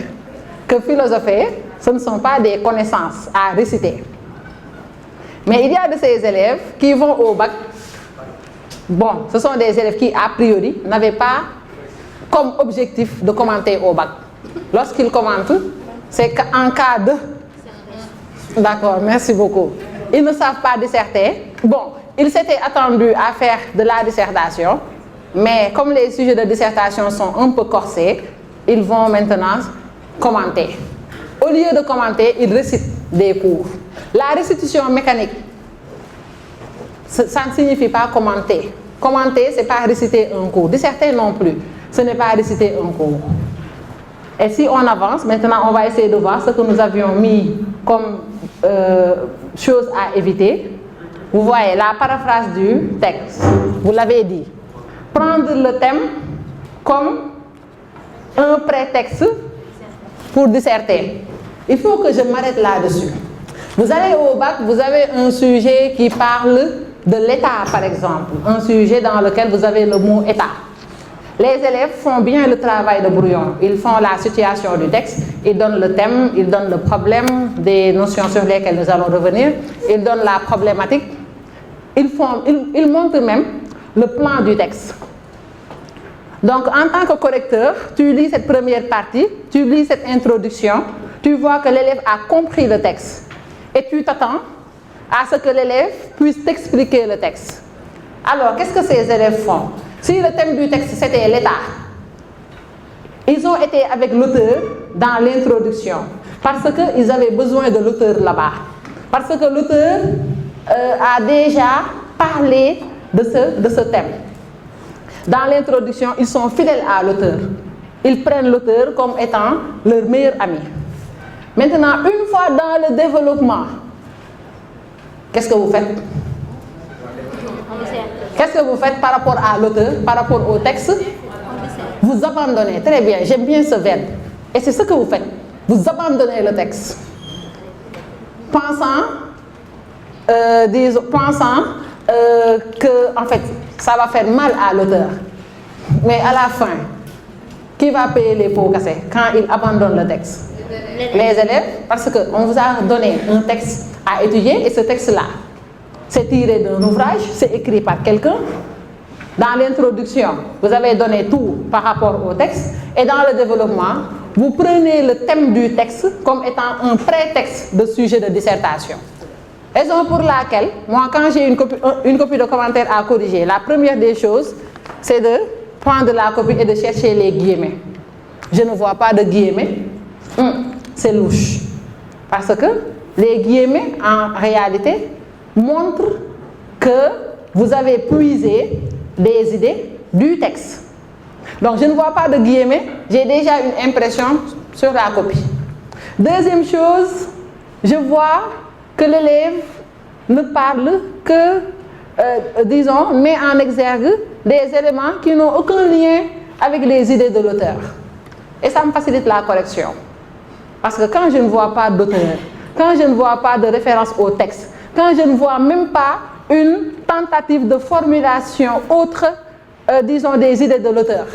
que philosopher, ce ne sont pas des connaissances à réciter. Mais il y a de ces élèves qui vont au bac. Bon, ce sont des élèves qui, a priori, n'avaient pas comme objectif de commenter au bac. Lorsqu'ils commentent, c'est qu'en cas de... D'accord, merci beaucoup. Ils ne savent pas disserter. Bon, ils s'étaient attendus à faire de la dissertation, mais comme les sujets de dissertation sont un peu corsés, ils vont maintenant commenter. Au lieu de commenter, ils récitent des cours. La restitution mécanique, ça ne signifie pas commenter. Commenter, ce n'est pas réciter un cours. Disserter non plus, ce n'est pas réciter un cours. Et si on avance, maintenant on va essayer de voir ce que nous avions mis comme chose à éviter. Vous voyez la paraphrase du texte, vous l'avez dit. Prendre le thème comme un prétexte pour disserter. Il faut que je m'arrête là-dessus. Vous allez au bac, vous avez un sujet qui parle de l'État, par exemple. Un sujet dans lequel vous avez le mot État. Les élèves font bien le travail de brouillon. Ils font la situation du texte, ils donnent le thème, ils donnent le problème, des notions sur lesquelles nous allons revenir, ils donnent la problématique. ils montrent même le plan du texte. Donc, en tant que correcteur, tu lis cette première partie, tu lis cette introduction, tu vois que l'élève a compris le texte. Et tu t'attends à ce que l'élève puisse t'expliquer le texte. Alors, qu'est-ce que ces élèves font? Si le thème du texte, c'était l'État, ils ont été avec l'auteur dans l'introduction, parce qu'ils avaient besoin de l'auteur là-bas. Parce que l'auteur a déjà parlé de ce thème. Dans l'introduction, ils sont fidèles à l'auteur. Ils prennent l'auteur comme étant leur meilleur ami. Maintenant, une fois dans le développement, qu'est-ce que vous faites? Qu'est-ce que vous faites par rapport à l'auteur, par rapport au texte? Vous abandonnez. Très bien, j'aime bien ce verbe. Et c'est ce que vous faites. Vous abandonnez le texte. Pensant que, en fait, ça va faire mal à l'auteur. Mais à la fin, qui va payer les pots cassés quand il abandonne le texte? Les élèves, parce qu'on vous a donné un texte à étudier et ce texte-là, c'est tiré d'un ouvrage, c'est écrit par quelqu'un. Dans l'introduction, vous avez donné tout par rapport au texte et dans le développement, vous prenez le thème du texte comme étant un prétexte de sujet de dissertation. Raison pour laquelle, moi, quand j'ai une copie de commentaire à corriger, la première des choses, c'est de prendre la copie et de chercher les guillemets. Je ne vois pas de guillemets, c'est louche. Parce que les guillemets, en réalité, montrent que vous avez puisé des idées du texte. Donc, je ne vois pas de guillemets, j'ai déjà une impression sur la copie. Deuxième chose, je vois que l'élève ne parle que, disons, met en exergue des éléments qui n'ont aucun lien avec les idées de l'auteur. Et ça me facilite la correction. Parce que quand je ne vois pas d'auteur, quand je ne vois pas de référence au texte, quand je ne vois même pas une tentative de formulation autre, disons, des idées de l'auteur,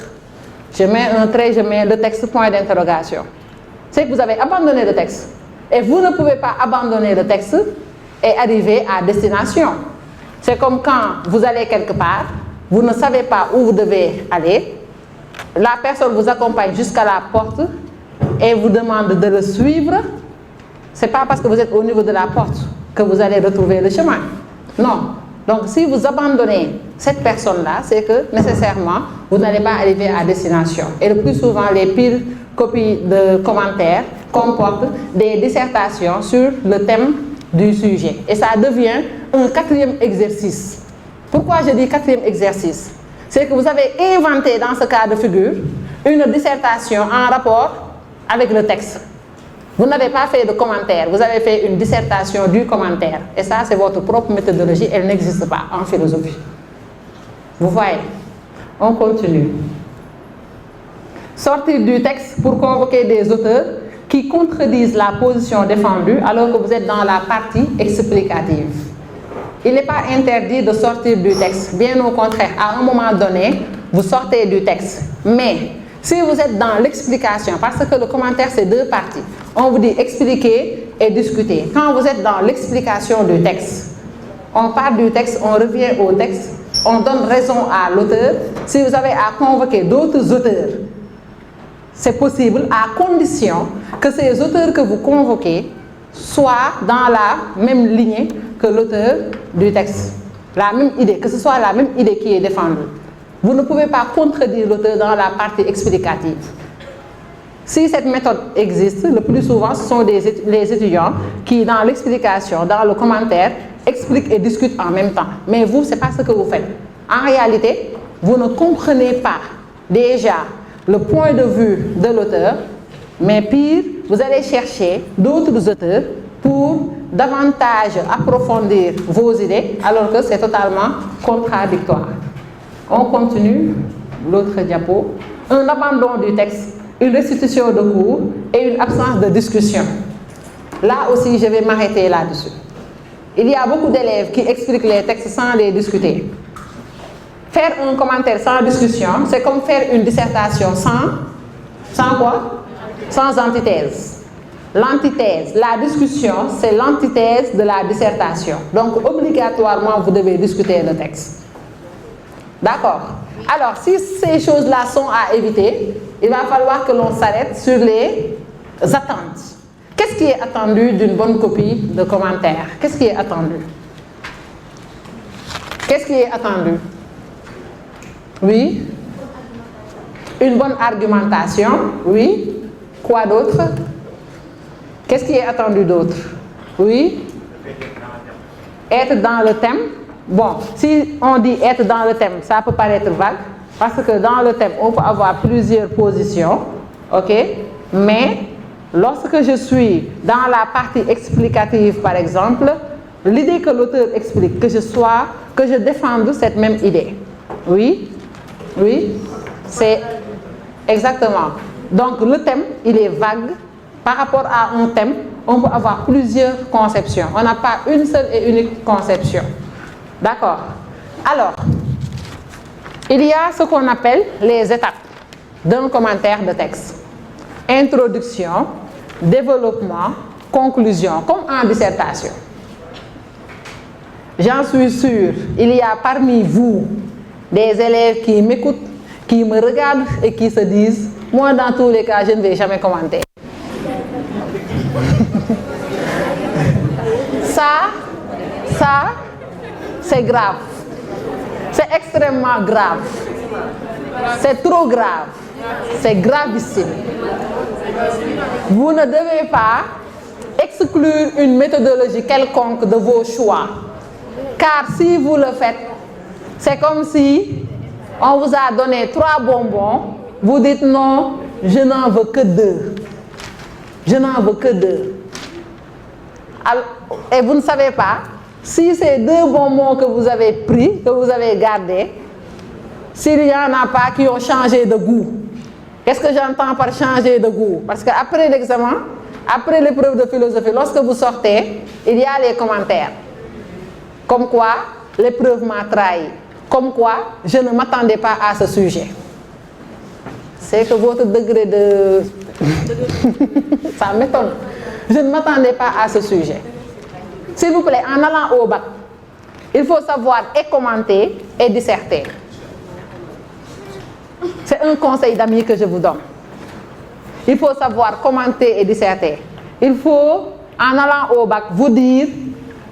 je mets un trait, je mets le texte point d'interrogation. C'est que vous avez abandonné le texte. Et vous ne pouvez pas abandonner le texte et arriver à destination. C'est comme quand vous allez quelque part, vous ne savez pas où vous devez aller, la personne vous accompagne jusqu'à la porte et vous demande de le suivre. Ce n'est pas parce que vous êtes au niveau de la porte que vous allez retrouver le chemin. Non. Donc, si vous abandonnez cette personne-là, c'est que nécessairement, vous n'allez pas arriver à destination. Et le plus souvent, les pires copies de commentaires comportent des dissertations sur le thème du sujet. Et ça devient un quatrième exercice. Pourquoi je dis quatrième exercice? C'est que vous avez inventé dans ce cas de figure une dissertation en rapport avec le texte. Vous n'avez pas fait de commentaire, vous avez fait une dissertation du commentaire. Et ça, c'est votre propre méthodologie, elle n'existe pas en philosophie. Vous voyez? On continue. Sortir du texte pour convoquer des auteurs qui contredisent la position défendue alors que vous êtes dans la partie explicative. Il n'est pas interdit de sortir du texte. Bien au contraire, à un moment donné, vous sortez du texte. Mais si vous êtes dans l'explication, parce que le commentaire, c'est deux parties. On vous dit expliquer et discuter. Quand vous êtes dans l'explication du texte, on part du texte, on revient au texte, on donne raison à l'auteur. Si vous avez à convoquer d'autres auteurs, c'est possible à condition que ces auteurs que vous convoquez soient dans la même lignée que l'auteur du texte. La même idée, que ce soit la même idée qui est défendue. Vous ne pouvez pas contredire l'auteur dans la partie explicative. Si cette méthode existe, le plus souvent, ce sont les étudiants qui, dans l'explication, dans le commentaire, expliquent et discutent en même temps. Mais vous, ce n'est pas ce que vous faites. En réalité, vous ne comprenez pas déjà le point de vue de l'auteur, mais pire, vous allez chercher d'autres auteurs pour davantage approfondir vos idées, alors que c'est totalement contradictoire. On continue, l'autre diapo. Un abandon du texte, une restitution de cours et une absence de discussion. Là aussi, je vais m'arrêter là-dessus. Il y a beaucoup d'élèves qui expliquent les textes sans les discuter. Faire un commentaire sans discussion, c'est comme faire une dissertation sans quoi? Sans antithèse. l'antithèse. La discussion, c'est l'antithèse de la dissertation. Donc, obligatoirement, vous devez discuter le texte. D'accord? Alors, si ces choses-là sont à éviter, il va falloir que l'on s'arrête sur les attentes. Qu'est-ce qui est attendu d'une bonne copie de commentaire? Qu'est-ce qui est attendu? Qu'est-ce qui est attendu? Oui? Une bonne argumentation? Oui? Quoi d'autre? Qu'est-ce qui est attendu d'autre? Oui? Être dans le thème? Bon, si on dit être dans le thème, ça peut paraître vague, parce que dans le thème, on peut avoir plusieurs positions, ok? Mais lorsque je suis dans la partie explicative, par exemple, l'idée que l'auteur explique, que je défende cette même idée. Oui? Oui? C'est exactement. Donc le thème, il est vague. Par rapport à un thème, on peut avoir plusieurs conceptions. On n'a pas une seule et unique conception. D'accord? Alors, il y a ce qu'on appelle les étapes d'un commentaire de texte. Introduction, développement, conclusion, comme en dissertation. J'en suis sûre, il y a parmi vous des élèves qui m'écoutent, qui me regardent et qui se disent, moi dans tous les cas, je ne vais jamais commenter. Ça, c'est grave. C'est extrêmement grave. C'est trop grave. C'est gravissime. Vous ne devez pas exclure une méthodologie quelconque de vos choix. Car si vous le faites, c'est comme si on vous a donné 3 bonbons, vous dites non, je n'en veux que 2. Je n'en veux que 2. Et vous ne savez pas si ces 2 bonbons que vous avez pris, que vous avez gardés, s'il n'y en a pas qui ont changé de goût. Qu'est-ce que j'entends par changer de goût? Parce qu'après l'examen, après l'épreuve de philosophie, lorsque vous sortez, il y a les commentaires. Comme quoi, l'épreuve m'a trahi. Comme quoi, je ne m'attendais pas à ce sujet. C'est que votre degré de... Ça m'étonne. Je ne m'attendais pas à ce sujet. S'il vous plaît, en allant au bac, il faut savoir et commenter et disserter. C'est un conseil d'amis que je vous donne. Il faut savoir commenter et disserter. Il faut, en allant au bac, vous dire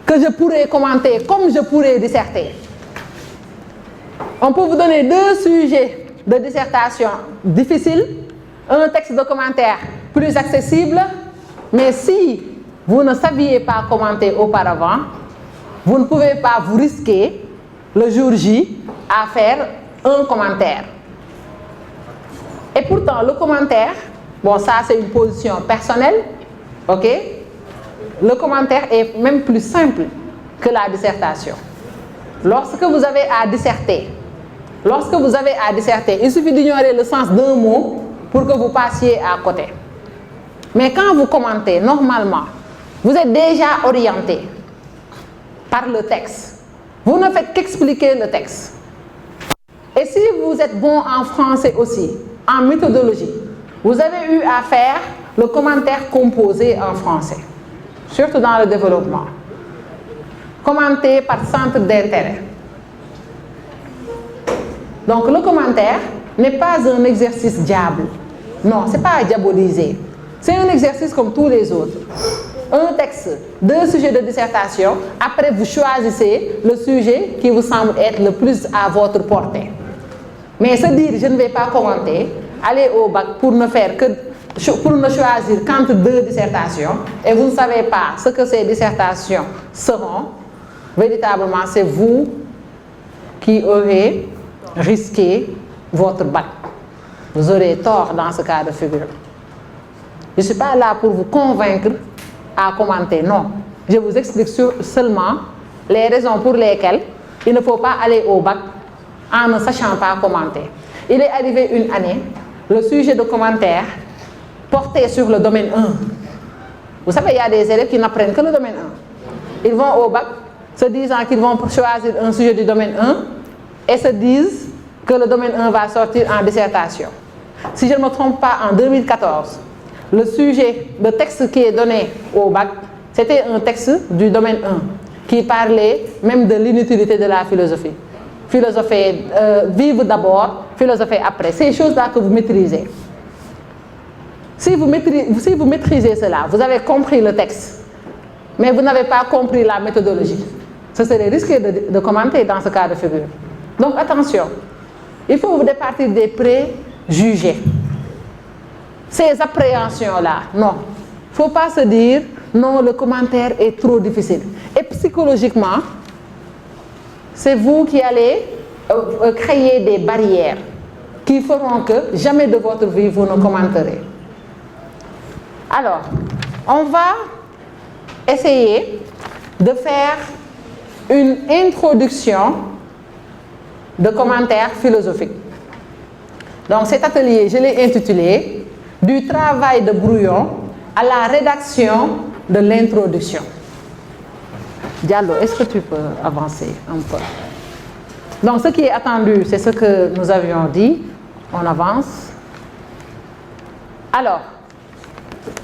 que je pourrais commenter comme je pourrais disserter. On peut vous donner 2 sujets de dissertation difficiles, un texte de commentaire plus accessible, mais si vous ne saviez pas commenter auparavant, vous ne pouvez pas vous risquer le jour J à faire un commentaire. Et pourtant, le commentaire, bon, ça c'est une position personnelle, ok? Le commentaire est même plus simple que la dissertation. Lorsque vous avez à disserter, il suffit d'ignorer le sens d'un mot pour que vous passiez à côté. Mais quand vous commentez, normalement, vous êtes déjà orienté par le texte. Vous ne faites qu'expliquer le texte. Et si vous êtes bon en français aussi, en méthodologie, vous avez eu à faire le commentaire composé en français, surtout dans le développement. Commenter par centre d'intérêt. Donc le commentaire n'est pas un exercice diable. Non, ce n'est pas à diaboliser. C'est un exercice comme tous les autres. Un texte, 2 sujets de dissertation, après vous choisissez le sujet qui vous semble être le plus à votre portée. Mais se dire je ne vais pas commenter, aller au bac pour ne choisir qu'entre 2 dissertations et vous ne savez pas ce que ces dissertations seront, véritablement c'est vous qui aurez risqué votre bac. Vous aurez tort dans ce cas de figure. Je ne suis pas là pour vous convaincre à commenter, non. Je vous explique seulement les raisons pour lesquelles il ne faut pas aller au bac en ne sachant pas commenter. Il est arrivé une année, le sujet de commentaire portait sur le domaine 1. Vous savez, il y a des élèves qui n'apprennent que le domaine 1. Ils vont au bac, se disant qu'ils vont choisir un sujet du domaine 1 et se disent que le domaine 1 va sortir en dissertation. Si je ne me trompe pas, en 2014, le sujet, le texte qui est donné au bac, c'était un texte du domaine 1 qui parlait même de l'inutilité de la philosophie. Philosopher, vivre d'abord, philosopher après. Ces choses-là que vous maîtrisez. Si vous maîtrisez cela, vous avez compris le texte, mais vous n'avez pas compris la méthodologie. Ce serait risqué de commenter dans ce cas de figure. Donc attention, il faut vous départir des préjugés. Ces appréhensions-là, non. Il ne faut pas se dire, non, le commentaire est trop difficile. Et psychologiquement, c'est vous qui allez créer des barrières qui feront que jamais de votre vie vous ne commenterez. Alors, on va essayer de faire une introduction de commentaires philosophiques. Donc cet atelier, je l'ai intitulé « Du travail de brouillon à la rédaction de l'introduction ». Diallo, est-ce que tu peux avancer un peu? Donc ce qui est attendu, c'est ce que nous avions dit. On avance. Alors,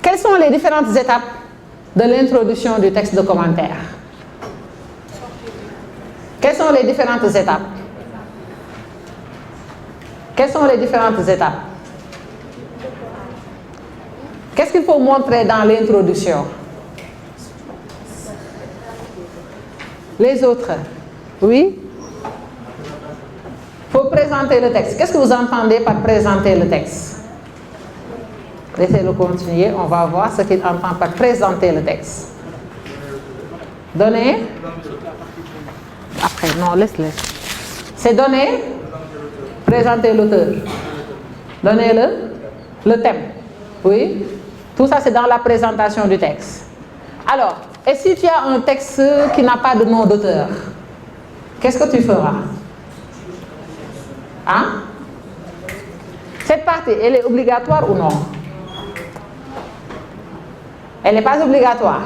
quelles sont les différentes étapes de l'introduction du texte de commentaire? Quelles sont les différentes étapes? Quelles sont les différentes étapes? Qu'est-ce qu'il faut montrer dans l'introduction? Les autres? Oui? Il faut présenter le texte. Qu'est-ce que vous entendez par présenter le texte? Laissez-le continuer, on va voir ce qu'il entend par présenter le texte. Donner? Après, non, laisse-le. C'est donner? Présenter l'auteur. Donner le thème. Oui? Tout ça, c'est dans la présentation du texte. Alors, et si tu as un texte qui n'a pas de nom d'auteur, qu'est-ce que tu feras? Hein? Cette partie, elle est obligatoire ou non? Elle n'est pas obligatoire.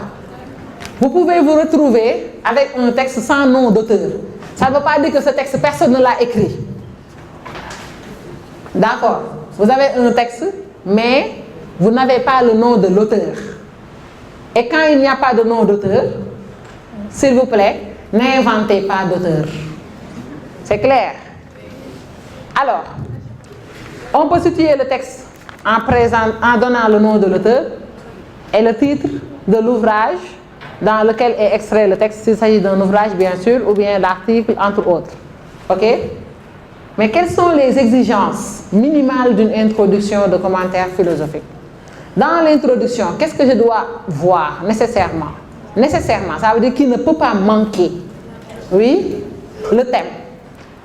Vous pouvez vous retrouver avec un texte sans nom d'auteur. Ça ne veut pas dire que ce texte, personne ne l'a écrit. D'accord. Vous avez un texte, mais vous n'avez pas le nom de l'auteur. Et quand il n'y a pas de nom d'auteur, s'il vous plaît, n'inventez pas d'auteur. C'est clair? Alors, on peut situer le texte en donnant le nom de l'auteur et le titre de l'ouvrage dans lequel est extrait le texte, s'il s'agit d'un ouvrage bien sûr, ou bien d'articles, entre autres. Ok? Mais quelles sont les exigences minimales d'une introduction de commentaires philosophiques? Dans l'introduction, qu'est-ce que je dois voir nécessairement? Nécessairement, ça veut dire qu'il ne peut pas manquer. Oui? Le thème.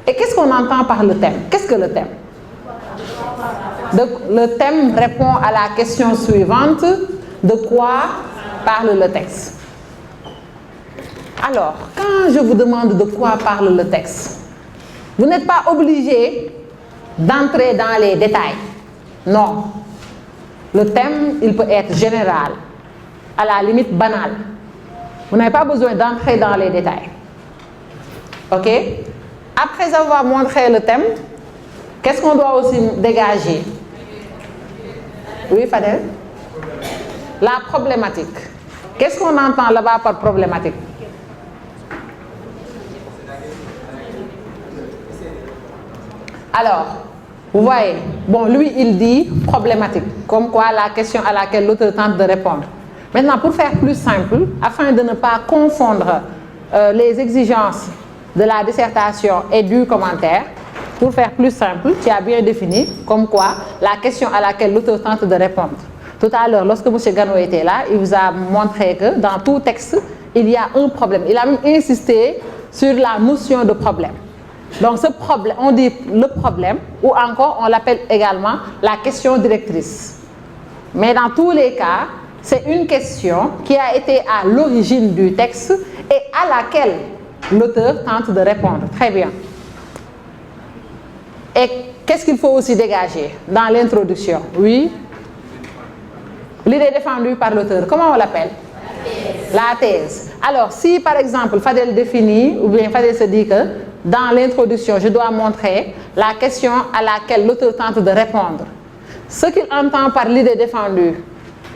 Et qu'est-ce qu'on entend par le thème? Qu'est-ce que le thème? Le thème répond à la question suivante. De quoi parle le texte? Alors, quand je vous demande de quoi parle le texte, vous n'êtes pas obligé d'entrer dans les détails. Non. Le thème, il peut être général, à la limite banal. Vous n'avez pas besoin d'entrer dans les détails. Ok? Après avoir montré le thème, qu'est-ce qu'on doit aussi dégager? Oui, Fadel? La problématique. Qu'est-ce qu'on entend là-bas par problématique? Alors, vous voyez, bon, lui, il dit problématique, comme quoi la question à laquelle l'auteur tente de répondre. Maintenant, pour faire plus simple, afin de ne pas confondre les exigences de la dissertation et du commentaire, pour faire plus simple, tu as bien défini, comme quoi la question à laquelle l'auteur tente de répondre. Tout à l'heure, lorsque M. Gano était là, il vous a montré que dans tout texte, il y a un problème. Il a même insisté sur la notion de problème. Donc ce problème, on dit le problème, ou encore on l'appelle également la question directrice. Mais dans tous les cas, c'est une question qui a été à l'origine du texte et à laquelle l'auteur tente de répondre. Très bien. Et qu'est-ce qu'il faut aussi dégager dans l'introduction? Oui. L'idée défendue par l'auteur, comment on l'appelle? La thèse. Alors, si par exemple, Fadel définit, ou bien Fadel se dit que dans l'introduction, je dois montrer la question à laquelle l'auteur tente de répondre. Ce qu'il entend par l'idée défendue,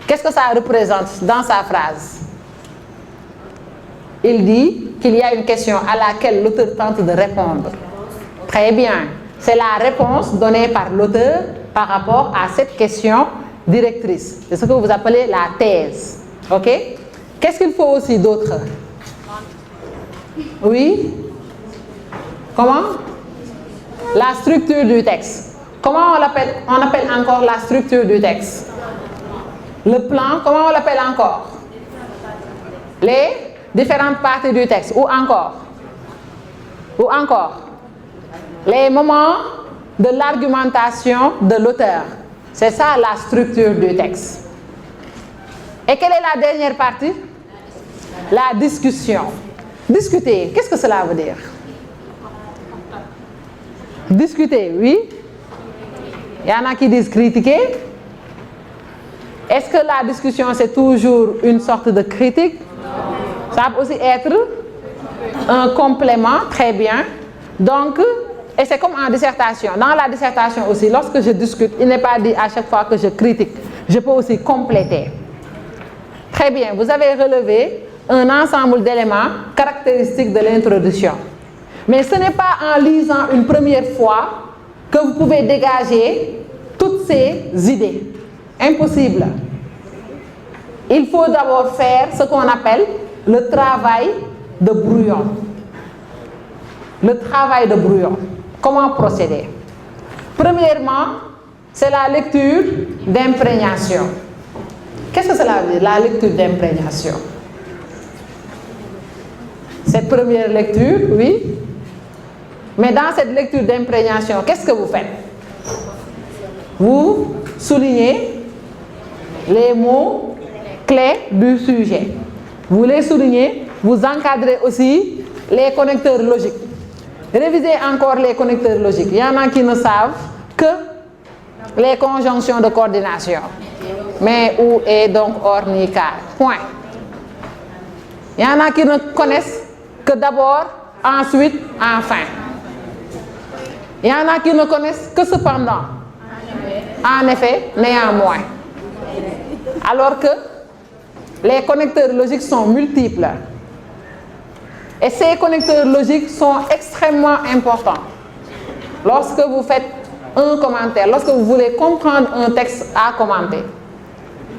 Qu'est-ce que ça représente dans sa phrase? Il dit qu'il y a une question à laquelle l'auteur tente de répondre. Très bien. C'est la réponse donnée par l'auteur par rapport à cette question directrice. C'est ce que vous appelez la thèse. OK? Qu'est-ce qu'il faut aussi d'autre? Oui? Comment? La structure du texte. Comment on l'appelle? On appelle encore la structure du texte. Le plan, comment on l'appelle encore? Les différentes parties du texte. Ou encore? Ou encore? Les moments de l'argumentation de l'auteur. C'est ça la structure du texte. Et quelle est la dernière partie? La discussion. Discuter, qu'est-ce que cela veut dire? Discuter, oui. Il y en a qui disent critiquer. Est-ce que la discussion c'est toujours une sorte de critique? Ça peut aussi être un complément, très bien. Donc, et c'est comme en dissertation. Dans la dissertation aussi, lorsque je discute, il n'est pas dit à chaque fois que je critique. Je peux aussi compléter. Très bien, vous avez relevé un ensemble d'éléments caractéristiques de l'introduction. Mais ce n'est pas en lisant une première fois que vous pouvez dégager toutes ces idées. Impossible. Il faut d'abord faire ce qu'on appelle le travail de brouillon. Le travail de brouillon. Comment procéder? Premièrement, c'est la lecture d'imprégnation. Qu'est-ce que cela veut dire, la lecture d'imprégnation? Cette première lecture, oui. Mais dans cette lecture d'imprégnation, qu'est-ce que vous faites? Vous soulignez les mots clés du sujet. Vous les soulignez, vous encadrez aussi les connecteurs logiques. Révisez encore les connecteurs logiques. Il y en a qui ne savent que les conjonctions de coordination. Mais où est donc, or, ni, car. Point. Il y en a qui ne connaissent que d'abord, ensuite, enfin. Il y en a qui ne connaissent que cependant. En effet, néanmoins. Alors que les connecteurs logiques sont multiples. Et ces connecteurs logiques sont extrêmement importants. Lorsque vous faites un commentaire, lorsque vous voulez comprendre un texte à commenter,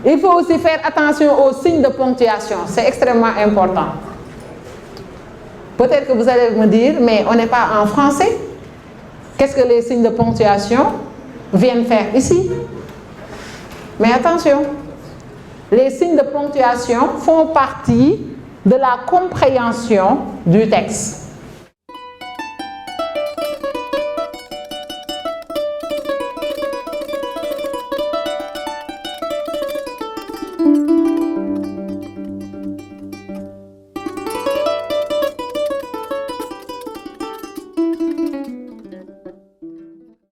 il faut aussi faire attention aux signes de ponctuation. C'est extrêmement important. Peut-être que vous allez me dire, mais on n'est pas en français. Qu'est-ce que les signes de ponctuation viennent faire ici? Mais attention, les signes de ponctuation font partie de la compréhension du texte.